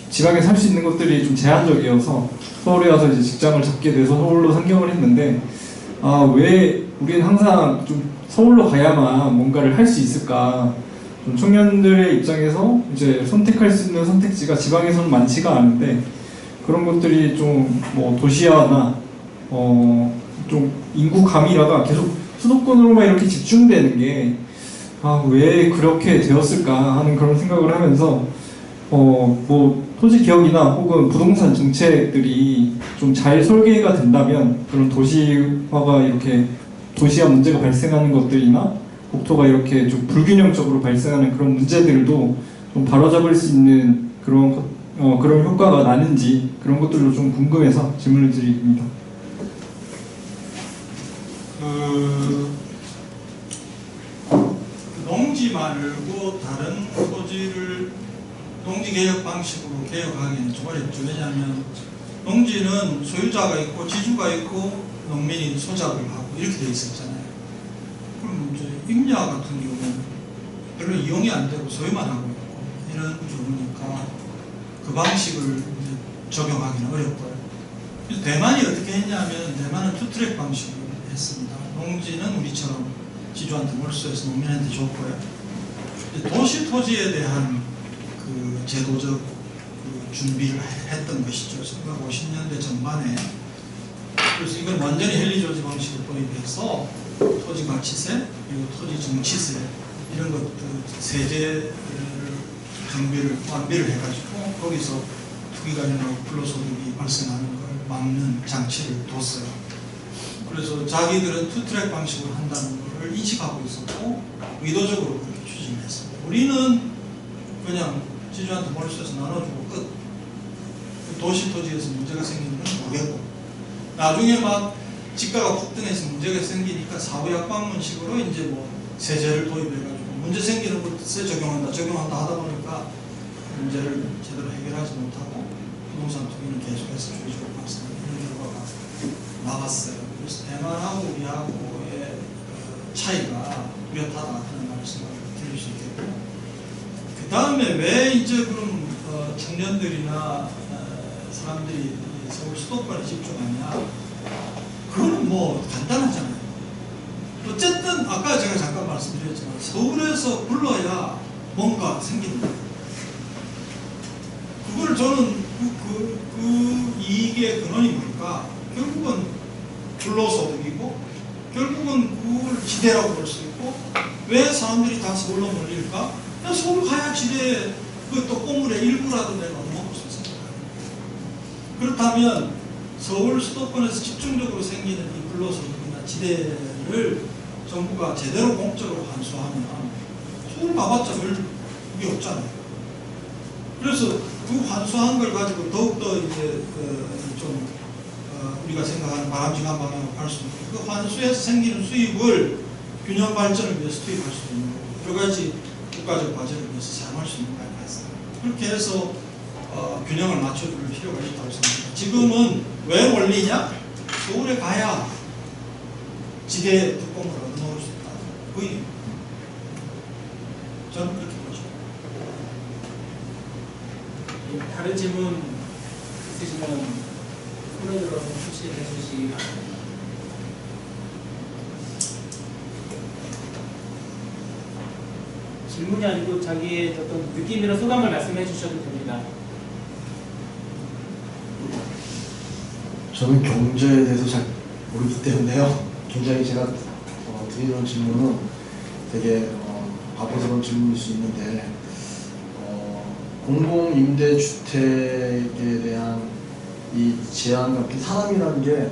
지방에 살 수 있는 것들이 좀 제한적이어서 서울에 와서 이제 직장을 잡게 돼서 서울로 상경을 했는데 왜 우리는 항상 좀 서울로 가야만 뭔가를 할 수 있을까? 좀 청년들의 입장에서 이제 선택할 수 있는 선택지가 지방에서는 많지가 않은데 그런 것들이 좀 뭐 도시화나 좀 인구 감위라가 계속 수도권으로만 이렇게 집중되는 게 왜 그렇게 되었을까 하는 그런 생각을 하면서 뭐 토지 개혁이나 혹은 부동산 정책들이 좀 잘 설계가 된다면 그런 도시화가 이렇게 도시화 문제가 발생하는 것들이나 국토가 이렇게 좀 불균형적으로 발생하는 그런 문제들도 좀 바로잡을 수 있는 그런 효과가 나는지 그런 것들도 좀 궁금해서 질문을 드립니다. 농지 말고 다른 토지를 농지개혁 방식으로 개혁하기는 좀 어렵죠. 왜냐하면 농지는 소유자가 있고 지주가 있고 농민이 소작을 하고 이렇게 돼 있었잖아요. 그럼 이제 임야 같은 경우는 별로 이용이 안 되고 소유만 하고 있고 이런 경우니까 그 방식을 적용하기는 어렵고요. 그래서 대만이 어떻게 했냐면 대만은 투트랙 방식으로 했습니다. 농지는 우리처럼 지주한테 몰수해서 농민한테 줬고요. 도시 토지에 대한 그 제도적 그 준비를 했던 것이죠. 1950년대 전반에 그래서 이건 완전히 헨리조지 방식을 도입해서 토지 가치세 그리고 토지 정치세 이런 것들 세제 정비를 완비를 해가지고 거기서 투기관련하고 불로소득이 발생하는 걸 막는 장치를 뒀어요. 그래서 자기들은 투트랙 방식으로 한다는 걸 인식하고 있었고 의도적으로 그렇게 추진했습니다. 우리는 그냥 지주한테 몰수해서 나눠주고 끝. 도시 토지에서 문제가 생기는 건 모르겠고 나중에 막 집가가 폭등해서 문제가 생기니까 사후약방문식으로 이제 뭐 세제를 도입해가지고 문제 생기는 것에 적용한다 하다 보니까 문제를 제대로 해결하지 못하고 부동산 투기는 계속해서 주의적으로 발생하는 이런 결과가 나왔어요. 그래서 대만하고 우리하고의 차이가 뚜렷하다 하는 말씀을 드릴 수 있겠고 그 다음에 왜 이제 그럼 청년들이나 사람들이 서울 수도권에 집중하냐 그거는 뭐 간단하잖아요. 어쨌든 아까 제가 잠깐 말씀드렸지만 서울에서 불러야 뭔가 생기는 거예요. 그걸 저는 그 이익의 근원이 뭘까? 결국은 불로소득이고 결국은 그걸 지대라고 볼 수 있고 왜 사람들이 다 서울로 몰릴까? 그냥 서울 가야 지대 그또 건물의 일부라도 내가 얻어먹을 수 있습니다. 그렇다면 서울 수도권에서 집중적으로 생기는 이 불로소득이나 지대를 정부가 제대로 공적으로 환수하면 서울 가봤자 별 그게 없잖아요. 그래서 그 환수한 걸 가지고 더욱더 이제 좀 우리가 생각하는 바람직한 방향으로 갈 수 있고 그 환수에서 생기는 수입을 균형 발전을 위해서 투입할 수 있는 거고 여러 가지 국가적 과제를 위해서 사용할 수 있는 거가 있어요. 그렇게 해서 균형을 맞춰줄 필요가 있다고 생각합니다. 지금은 왜 몰리냐? 서울에 가야 지대 특공을 얻어먹을 수 있다. 거의 저는 그렇게 보죠. 다른 질문 있으시면 손으로 표시해 주시기 바랍니다. 질문이 아니고 자기의 어떤 느낌이나 소감을 말씀해 주셔도 됩니다. 저는 경제에 대해서 잘 모르기 때문에요. 굉장히 제가 드리는 질문은 되게 바보스러운 질문일 수 있는데 공공임대주택에 대한 이 제한, 사람이라는 게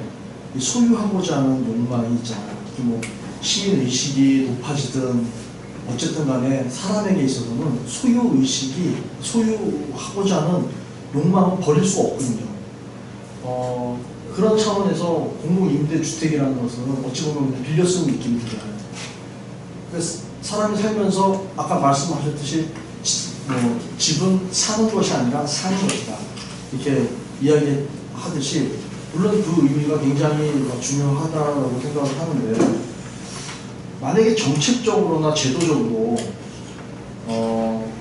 소유하고자 하는 욕망이 있잖아요. 뭐 시민의식이 높아지든 어쨌든 간에 사람에게 있어서는 소유의식이, 소유하고자 하는 욕망은 버릴 수 없거든요. 그런 차원에서 공공임대주택이라는 것은 어찌 보면 빌려 쓰는 느낌이 들어요. 그래서 사람이 살면서 아까 말씀하셨듯이 집은 사는 것이 아니라 사는 것이다. 이렇게 이야기하듯이 물론 그 의미가 굉장히 중요하다고 생각을 하는데 만약에 정책적으로나 제도적으로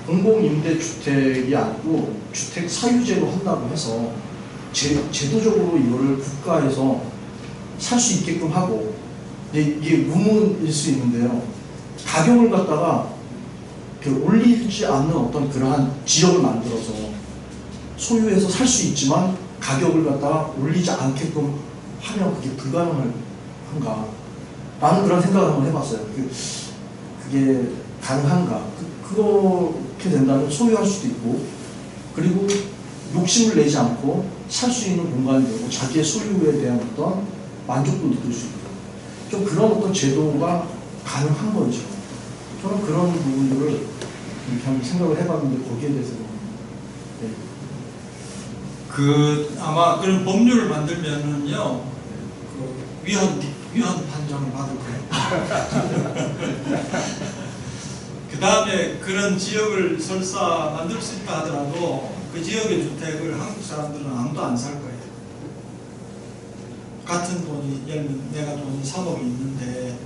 공공임대주택이 아니고 주택 사유제로 한다고 해서 제도적으로 이거를 국가에서 살 수 있게끔 하고 이게 무문일 수 있는데요. 가격을 갖다가 올리지 않는 어떤 그러한 지역을 만들어서 소유해서 살 수 있지만 가격을 갖다가 올리지 않게끔 하면 그게 불가능한가? 라는 그런 생각을 한번 해봤어요. 그게 가능한가? 그렇게 된다면 소유할 수도 있고 그리고 욕심을 내지 않고 살 수 있는 공간이 되고 자기의 소유에 대한 어떤 만족도 느낄 수 있고 좀 그런 어떤 제도가 가능한 거죠. 저는 그런 부분들을 이렇게 한번 생각을 해봤는데 거기에 대해서는 아마 그런 법률을 만들면은요 위헌 판정을 받을 거예요. 그 다음에 그런 지역을 설사 만들 수 있다 하더라도 그 지역의 주택을 한국 사람들은 아무도 안 살 거예요. 같은 돈이, 예를 들면 내가 돈이 3억이 있는데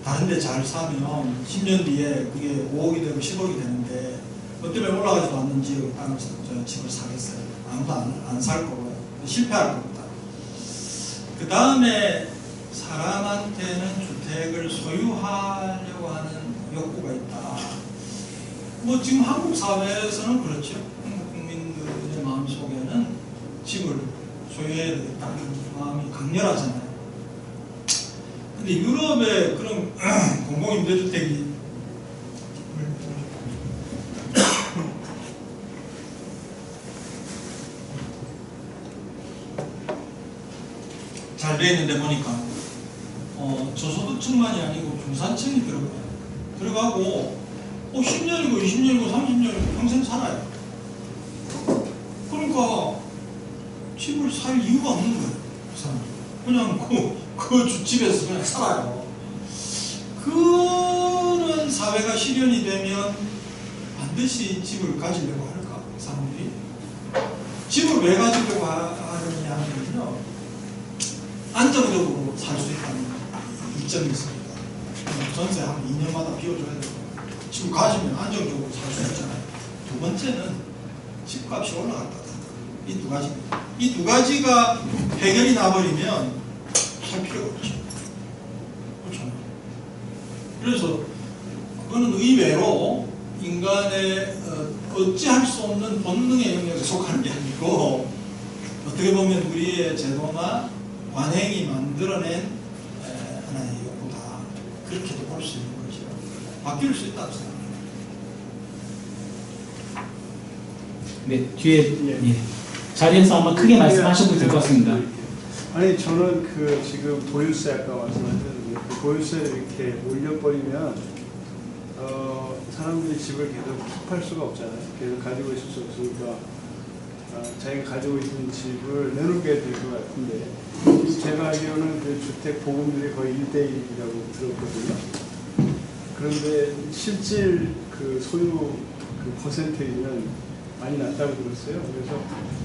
다른 데 잘 사면 10년 뒤에 그게 5억이 되고 10억이 되는데 뭐 때문에 올라가지도 않는 지역을 집을 사겠어요. 아무도 안 살 거고요. 실패할 겁니다. 그 다음에 사람한테는 주택을 소유하려고 하는 욕구가 있다. 뭐 지금 한국 사회에서는 그렇죠. 한국 국민들의 마음속에는 집을 소유해야 되겠다는 마음이 강렬하잖아요. 근데 유럽의 그런 공공임대주택이 잘 돼 있는데 보니까 저소득층만이 아니고 중산층이 들어가고 10년이고 20년이고 30년이고 평생 살아요. 그러니까 집을 살 이유가 없는 거예요. 그 사람. 그냥 그 집에서 그냥 살아요. 그런 사회가 실현이 되면 반드시 집을 가지려고 할까? 사람들이 집을 왜 가지려고 하느냐 하면요, 안정적으로 살 수 있다는 이점이 있습니다. 전세 한 2년마다 비워줘야 되고 집을 가지면 안정적으로 살 수 있잖아요. 두 번째는 집값이 올라갔다. 이 두 가지입니다. 이 두 가지가 해결이 나버리면 살 필요가 없죠. 그렇죠. 그래서 그거는 의외로 인간의 어찌할 수 없는 본능의 영역에 속하는 게 아니고, 어떻게 보면 우리의 제도나 관행이 만들어낸 하나의 욕구다. 그렇게도 볼 수 있는 거죠. 바뀔 수 있다고 생각합니다. 네, 뒤에 자리에서 한번 크게 말씀하셔도 될 것 같습니다. 아니 저는 그 지금 보유세 아까 말씀하셨는데 그 보유세를 이렇게 올려버리면 사람들이 집을 계속 킵할 수가 없잖아요. 계속 가지고 있을 수 없으니까 자기가 가지고 있는 집을 내놓게 될 것 같은데, 제가 알기로는 그 주택 보금들이 거의 1대1이라고 들었거든요. 그런데 실질 그 소유 그 퍼센테이지는 많이 낮다고 들었어요. 그래서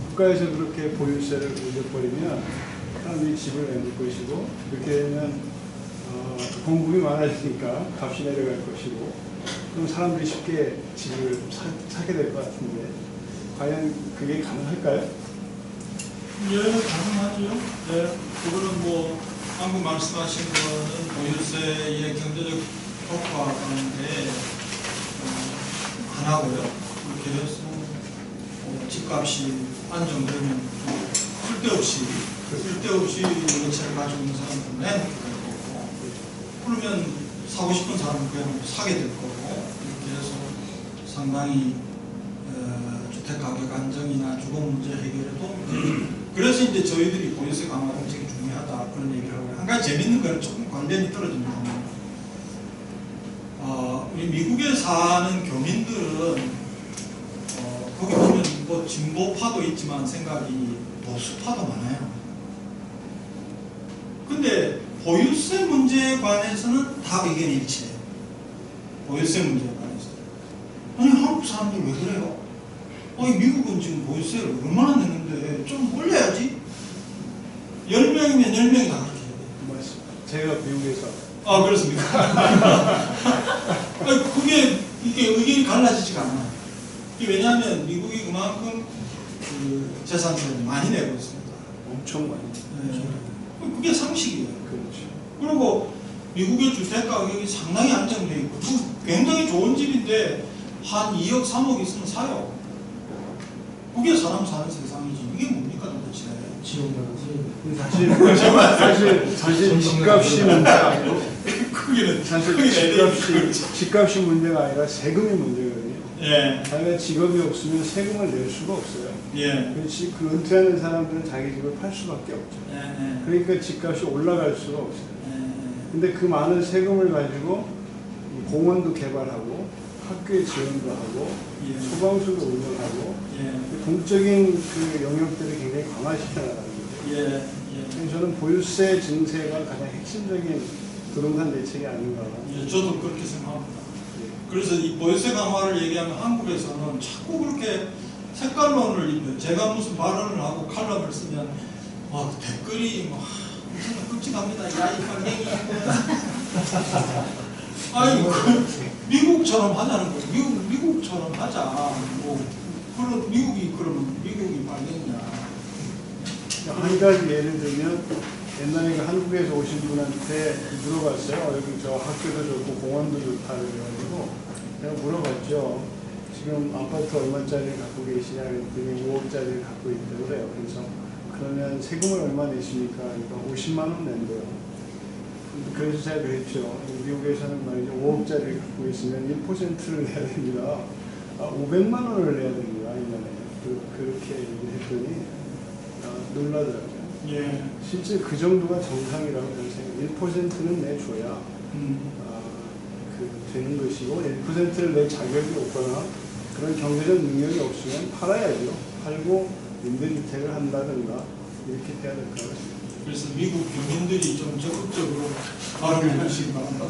국가에서 그렇게 보유세를 올려버리면 사람들이 집을 내놓을 것이고, 그렇게 되면 공급이 많아지니까 값이 내려갈 것이고, 그럼 사람들이 쉽게 집을 사게 될 것 같은데, 과연 그게 가능할까요? 예, 가능하죠. 네, 그거는 뭐 방금 말씀하신 거는 보유세의 경제적 효과 가운데 하나고요. 그렇게 해서 집값이 안정되면 쓸데없이 연체를 가지고 있는 사람들은 내놓게 될 거고, 그러면 사고 싶은 사람은 그냥 사게 될 거고, 이렇게 해서 상당히 주택 가격 안정이나 주거 문제 해결에 도움이 됩니다. 그래서 이제 저희들이 보유세 강화 정책이 중요하다 그런 얘기를 하고, 한 가지 재밌는 거는 조금 관련이 떨어집니다. 우리 미국에 사는 교민들은 거기 보면 뭐 진보파도 있지만 생각이 보수파도 많아요. 근데 보유세 문제에 관해서는 다 의견이 일치해요. 보유세 문제에 관해서. 아니 한국 사람들 왜 그래요? 미국은 지금 보유세를 얼마나 내는데 좀 올려야지. 10명이면 10명이 다 그렇게 해요. 맞습니다. 제가 미국에서. 아, 그렇습니까? 이게 의견이 갈라지지가 않아요. 왜냐하면 미국이 그만큼 그 재산세를 많이 내고 있습니다. 엄청 많이. 네. 그게 상식이에요. 그렇죠. 그리고 미국의 주택 가격이 상당히 안정되어 있고, 굉장히 좋은 집인데 한 2억, 3억 있으면 사요. 그게 사람 사는 세상이지. 이게 뭡니까 도대체? 사실 집값이 문제가 아니고, 사실 집값이 문제가 아니라 세금이 문제거든요. 예. 자기가 직업이 없으면 세금을 낼 수가 없어요. 예. 그렇지, 그 은퇴하는 사람들은 자기 집을 팔 수밖에 없죠. 예. 그러니까 집값이 올라갈 수가 없어요. 근데 그 많은 세금을 가지고 공원도 개발하고 학교에 지원도 하고 소방서도 운영하고 공적인 그 영역들을 굉장히 강화시켜 나가는 거죠. 그래서 저는 보유세 증세가 가장 핵심적인 부동산 대책이 아닌가. 저도 그렇게 생각합니다. 그래서 이 보유세 강화를 얘기하면 한국에서는 자꾸 그렇게 색깔론을 입혀요. 제가 무슨 발언을 하고 칼럼을 쓰면 댓글이 무슨 끔찍합니다. 야, 이 빨갱이. 아니, 미국처럼 하자는 거예요. 미국처럼 하자. 그럼 미국이 빨갱이냐. 한 가지 예를 들면, 옛날에 한국에서 오신 분한테 물어봤어요. 여기 저 학교도 좋고 공원도 좋다 그래가지고 제가 물어봤죠. 지금 아파트 얼마짜리를 갖고 계시냐 그랬더니 5억짜리를 갖고 있다고 그래요. 그래서 그러면 세금을 얼마 내십니까? 그러니까 50만 원 낸대요. 그래서 제가 그랬죠. 미국에서는 말이죠. 5억짜리를 갖고 있으면 1%를 내야 됩니다. 500만 원을 내야 됩니다. 1년에. 그렇게 얘기했더니 놀라더라고요. 예. 실제 그 정도가 정상이라고 저는 생각해요. 1%는 내줘야 되는 것이고 1%를 낼 자격이 없거나 그런 경제적 능력이 없으면 팔아야죠. 팔고 임대주택을 한다든가 이렇게 돼야 될 것 같습니다. 그래서 미국 교민들이 좀 적극적으로 발언해 주시기 바랍니다.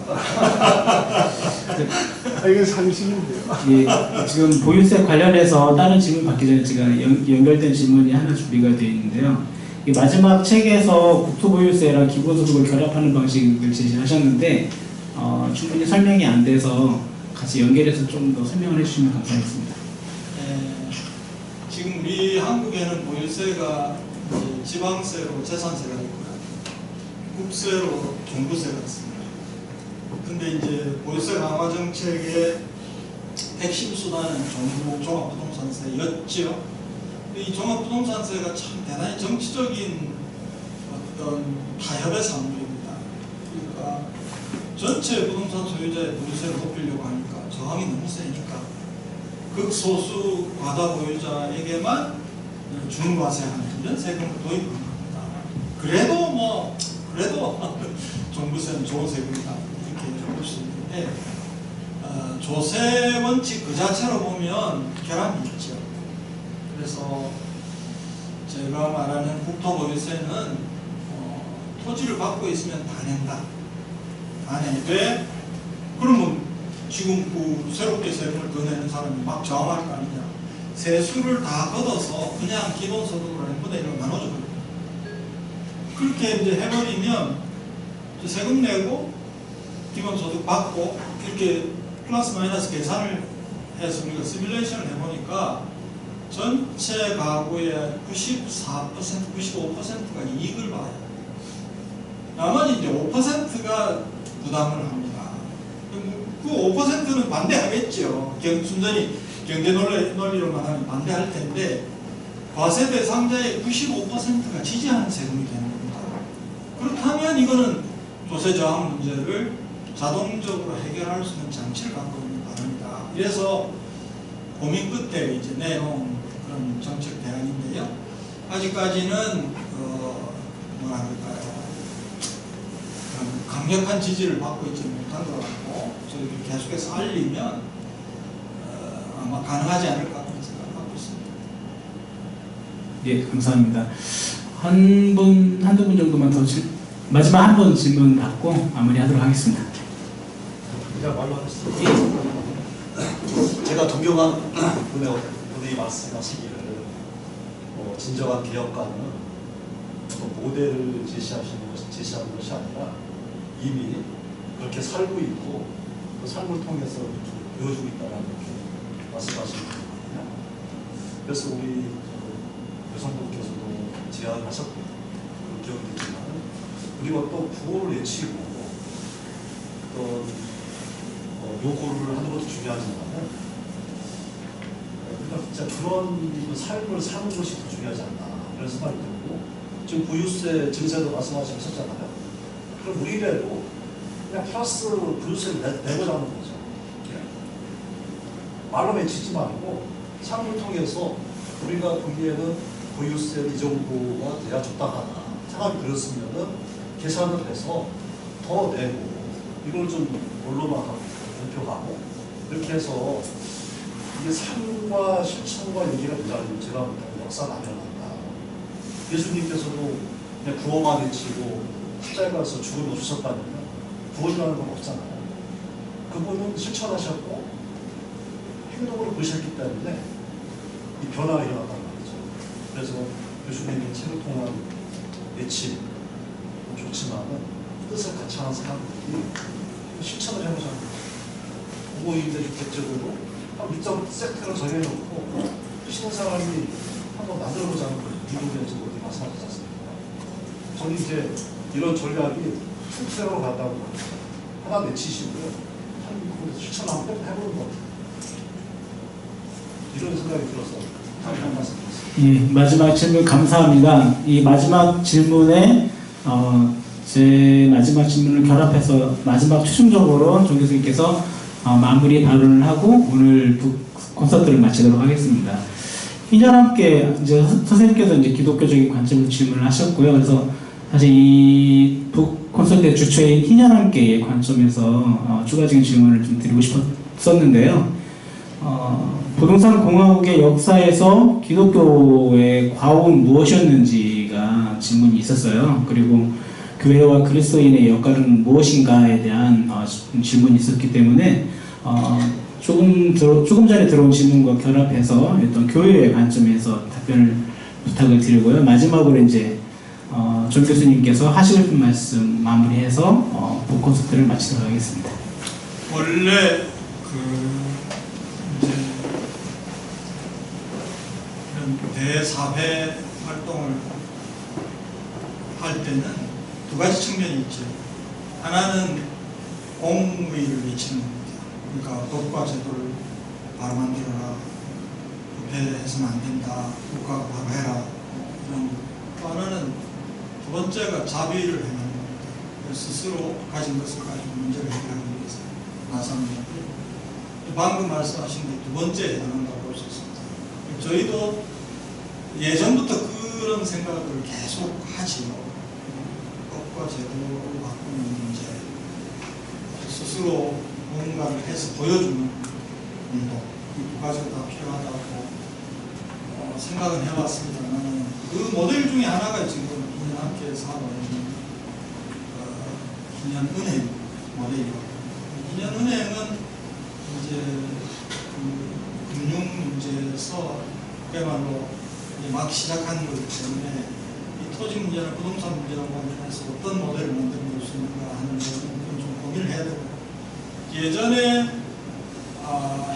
이게 상식인데요. 예, 지금 보유세 관련해서 다른 질문 받기 전에 제가 연결된 질문이 하나 준비가 되어 있는데요. 이 마지막 책에서 국토보유세랑 기본소득을 결합하는 방식을 제시하셨는데 충분히 설명이 안 돼서 같이 연결해서 좀 더 설명을 해주시면 감사하겠습니다. 지금 우리 한국에는 보유세가 이제 지방세로 재산세가 있고요. 국세로 종부세가 있습니다. 근데 이제 보유세 강화 정책의 핵심 수단은 정부 종합부동산세였죠. 이 종합부동산세가 참 대단히 정치적인 어떤 타협의 산물입니다. 그러니까 전체 부동산 소유자의 보유세를 높이려고 하니까 저항이 너무 세니까 극소수 과다 보유자에게만 중과세하는 이런 세금을 도입한 겁니다. 그래도 종부세는 좋은 세금이다 이렇게 볼 수 있는데 조세 원칙 그 자체로 보면 결함이 있죠. 그래서 제가 말하는 국토보유세는 토지를 갖고 있으면 다 낸다. 다 내되 그러면 지금 새롭게 세금을 더 내는 사람이 막 저항할 거 아니냐. 세수를 다 걷어서 그냥 기본소득으로 n분의 1로 나눠줘버려요. 그렇게 이제 해버리면 세금 내고 기본소득 받고 이렇게 플러스 마이너스 계산을 해서 우리가 시뮬레이션을 해보니까 전체 가구의 94%, 95%가 이익을 봐요. 나머지 이제 5%가 부담을 합니다. 그 5%는 반대하겠죠. 순전히 경제 논리로만 하면 반대할 텐데 과세 대상자의 95%가 지지하는 세금이 되는 겁니다. 그렇다면 이거는 조세 저항 문제를 자동적으로 해결할 수 있는 장치를 갖고 있는 바람이다. 그래서 고민 끝에 이제 내놓은 그런 정책 대안인데요. 아직까지는 뭐라 그럴까요? 강력한 지지를 받고 있지 못한 것 같고 저희가 계속해서 알리면 아마 가능하지 않을까 하는 생각을 하고 있습니다. 예, 감사합니다. 한두 분 정도만 더 마지막 한 분 질문 받고 마무리하도록 하겠습니다. 제가 말로 하겠습니다. 제가 존경한 분의 말씀하시기를 진정한 개혁가는 모델을 제시하는 것이 아니라 이미 그렇게 살고 있고 그 삶을 통해서 보여주고 있다는 이렇게 말씀하시는 거거든요. 그래서 우리 여성분께서도 제안을 하셨고요. 그 기억이 되지만 우리가 또 구호를 외치고 또 요구를 하는 것도 중요하지만 진짜 그런 삶을 사는 것이 더 중요하지 않나 그런 생각이 들고 지금 보유세 증세도 말씀하셨잖아요. 그럼 우리라도 그냥 플러스 보유세를 내보자는 거죠. 말로 외치지 말고 삶을 통해서 우리가 보기에는 보유세 이 정도가 돼야 적당하다 생각이 들었으면은 계산을 해서 더 내고 이걸 좀 언론화하고 발표하고 이렇게 해서 이게 삶과 실천과 얘기가 되자면 제가 못하는 역사가 아니란다. 예수님께서도 그냥 구호만 외치고 십자가에 가서 죽음을 없으셨다면 구원이라는 건 없잖아요. 그분은 실천하셨고 행동으로 보셨기 때문에 이 변화가 일어났단 말이죠. 그래서 예수님의 책을 통한 외침 좋지만은 뜻을 같이 하는 사람들이 실천을 해보자는 거죠. 공공임대주택적으로 밑적 세트를 정해놓고 쓰시는 사람이 한번 만들어보자는 거예요. 미국에서 어디 가서 하지 않습니까? 저는 이제 이런 전략이 실제로 간다고 하나 내치시고요. 한국에서 실천 한번 해보는 거 이런 생각이 들어서 한 말씀 드렸습니다. 예, 마지막 질문 감사합니다. 이 마지막 질문에 제 마지막 질문을 결합해서 마지막 최종적으로 정 교수님께서 마무리 발언을 하고 오늘 콘서트를 마치도록 하겠습니다. 희년 함께 이제 선생님께서 이제 기독교적인 관점으로 질문을 하셨고요. 그래서 사실 이 콘서트의 주체인 희년 함께의 관점에서 추가적인 질문을 좀 드리고 싶었는데요. 부동산 공화국의 역사에서 기독교의 과오는 무엇이었는지가 질문이 있었어요. 그리고 교회와 그리스도인의 역할은 무엇인가에 대한 질문이 있었기 때문에 조금 전에 들어온 질문과 결합해서 어떤 교회의 관점에서 답변을 부탁을 드리고요. 마지막으로 이제 정 교수님께서 하시고 싶은 말씀 마무리해서 본 콘서트를 마치도록 하겠습니다. 원래 이제 이런 대사회 활동을 할 때는 두 가지 측면이 있죠. 하나는 공의를 외치는 겁니다. 그러니까 법과 제도를 바로 만들어라, 부패해서는 안 된다, 국가가 바로 해라, 이런 것. 또 하나는 두 번째가 자비를 행하는 겁니다. 스스로 가진 것을 가지고 문제를 해결하기 위해서 나서는 거고요. 방금 말씀하신 게 두 번째에 해당한다고 볼 수 있습니다. 저희도 예전부터 그런 생각을 계속 하지요. 법과 제도를 바꾸는 문제, 스스로 뭔가를 해서 보여주는 운동, 이 두 가지가 다 필요하다고 생각은 해왔습니다만 그 모델 중에 하나가 지금 희년 함께에서 하고 있는 희년 은행 모델이고, 희년 은행은 이제 그 금융 문제에서 그야말로 막 시작하는 거기 때문에 이 토지 문제나 부동산 문제와 관련해서 어떤 모델을 만들어 볼 수 있는가 하는 부분은 좀 고민을 해야 되고, 예전에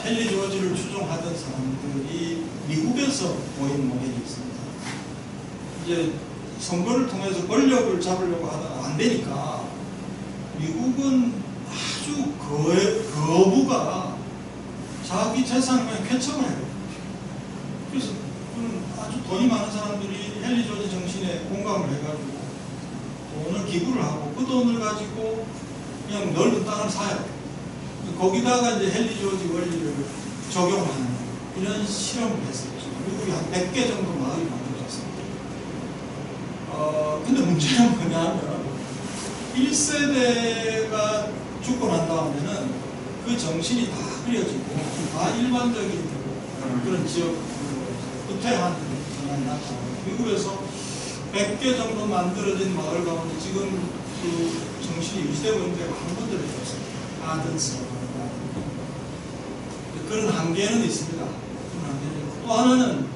헨리 조지를 추종하던 사람들이 미국에서 보인 모델이 있습니다. 이제 선거를 통해서 권력을 잡으려고 하다가 안 되니까 미국은 아주 거부가 자기 재산을 그냥 쾌척을 해요. 그래서 아주 돈이 많은 사람들이 헨리 조지 정신에 공감을 해가지고 돈을 기부를 하고 그 돈을 가지고 그냥 넓은 땅을 사요. 거기다가 이제 헨리 조지 원리를 적용하는 이런 실험을 했었죠. 미국이 한 100개 정도 마을이 만들어졌습니다. 근데 문제는 뭐냐면 1세대가 죽고 난 다음에는 그 정신이 다 흐려지고 다 일반적인 그런 지역 후퇴한 전환이 나타나고, 미국에서 100개 정도 만들어진 마을 가운데 지금 그 정신이 유지되고 있는 데가 한 군데도 없습니다. 아든스. 그런 한계는 있습니다. 그런 한계는. 또 하나는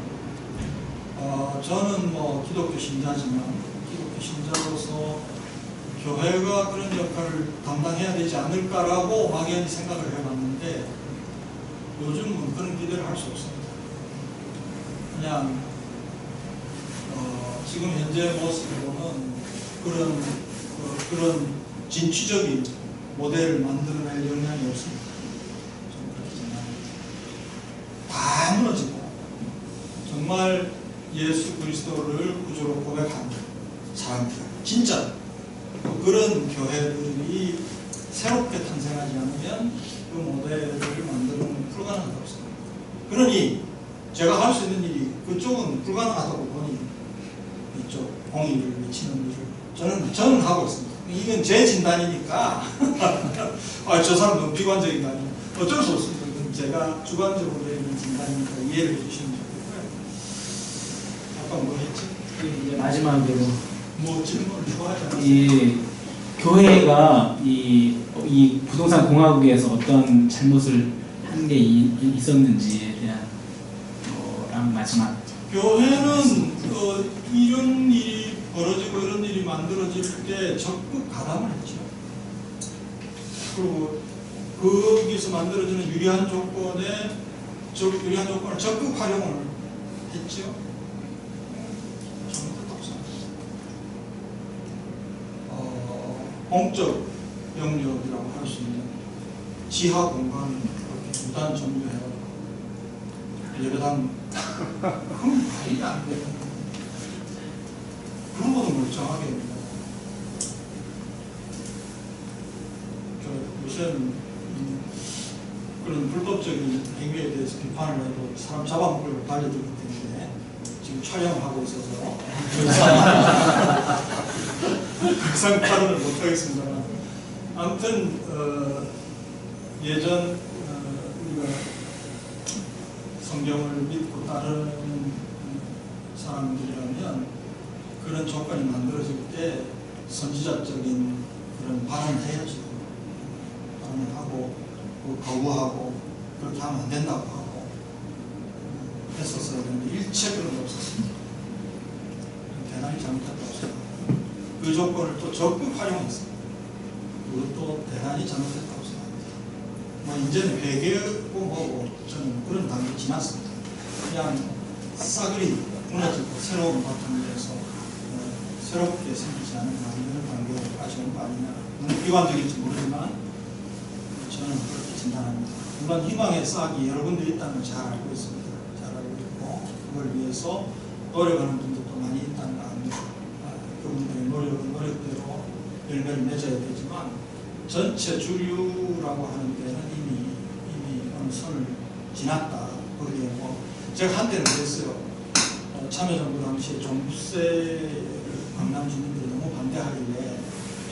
저는 뭐 기독교 신자지만 기독교 신자로서 교회가 그런 역할을 담당해야 되지 않을까라고 막연히 생각을 해봤는데 요즘은 그런 기대를 할 수 없습니다. 그냥 지금 현재 모습으로는 그런 진취적인 모델을 만들어낼 역량이 없습니다. 좀 그렇게 생각합니다. 다 무너지고 정말 예수 그리스도를 구주로 고백하는 사람들, 진짜 그런 교회들이 새롭게 탄생하지 않으면 그 모델을 만드는 건 불가능하다고 생각합니다. 그러니 제가 할 수 있는 일이 그쪽은 불가능하다고 보니 이쪽 공의를 외치는 일을 저는 하고 있습니다. 이건 제 진단이니까 저 사람 너무 비관적인 거 아니에요. 어쩔 수 없습니다. 이건 제가 주관적으로 내리는 진단이니까 이해를 해주시면 좋겠고요. 아까 뭐 했지? 이제 마지막으로 뭐 질문을 좋아하지 않았어요? 이 교회가 이 부동산 공화국에서 어떤 잘못을 한 게 있었는지에 대한 마지막. 교회는 이런 일이 벌어지고 이런 일이 만들어질 때 적극 가담을 했죠. 그리고 거기서 만들어지는 유리한 조건을 적극 활용을 했죠. 잘못했다고 생각합니다. 공적 영역이라고 할 수 있는 지하 공간을 그렇게 무단 점유해가지고 예배당 그건 말이 안 돼요. 그런 것도 멀쩡하게 저는 그런 불법적인 행위에 대해서 비판을 해도 사람 잡아먹으려고 달려들기 때문에 지금 촬영하고 있어서 항상 발언을 못하겠습니다만 아무튼 예전 우리가 성경을 믿고 따르는 사람들이라면 그런 조건이 만들어질 때 선지자적인 그런 발언을 해야죠. 발언을 하고 거부하고 그렇게 하면 안 된다고 하고 했었어야 되는데 일체 그런 게 없었습니다. 대단히 잘못했다고 생각합니다. 그 조건을 또 적극 활용했습니다. 그것도 대단히 잘못했다고 생각합니다. 뭐 이제는 회개고 뭐고 저는 그런 단계 지났습니다. 그냥 싸그리 무너지고 새로운 바탕 위에서 새롭게 생기지 않은 그런 단계까지 온 거 아니냐. 너무 비관적일지 모르지만 저는 그렇게 진단합니다. 물론 희망의 싹이 여러 군데 있다는 걸 잘 알고 있습니다. 잘 알고 있고 그걸 위해서 노력하는 분들도 많이 있다는 걸 압니다. 그분들의 노력대로 열매를 맺어야 되지만 전체 주류라고 하는 데는 이미 어느 선을 지났다. 거기에 뭐 제가 한때는 그랬어요. 참여정부 당시에 종부세를 강남 주민들이 너무 반대하길래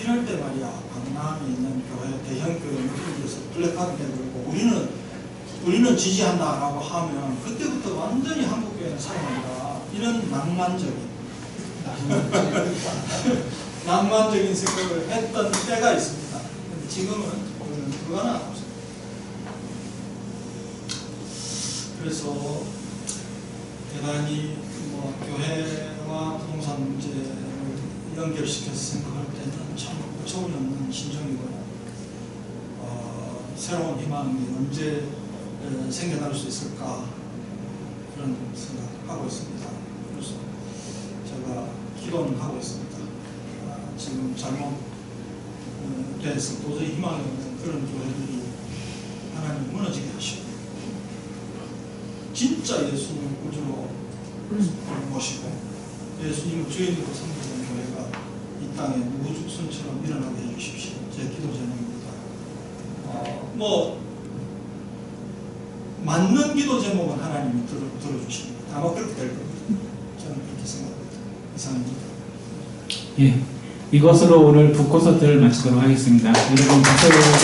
이럴 때 말이야 강남에 있는 교회 대형 교회 몇군데서 플래카드 내걸고 우리는 지지한다라고 하면 그때부터 완전히 한국교회는 살아난다. 이런 낭만적인 생각을 했던 때가 있습니다. 근데 지금은 그거는 없습니다. 그래서 대단히 뭐 교회와 부동산 문제를 연결시켜서 생각할 때는 참 어처구니 없는 심정이고요. 새로운 희망이 언제 생겨날 수 있을까 그런 생각하고 있습니다. 그래서 제가 기도는 하고 있습니다. 지금 잘못돼서 도저히 희망이 없는 그런 교회들이 하나님 무너지게 하시고 진짜 예수님을 구주로 모시고 예수님을 주인으로 섬기는 교회가 이 땅에 무죽순처럼 일어나게 해주십시오. 제 기도 제목입니다. 뭐 맞는 기도 제목은 하나님이 들어주십니다. 아마 그렇게 될 겁니다. 저는 그렇게 생각합니다. 이상입니다. 예, 이것으로 오늘 북콘서트를 마치도록 하겠습니다. 여러분 박수 주시고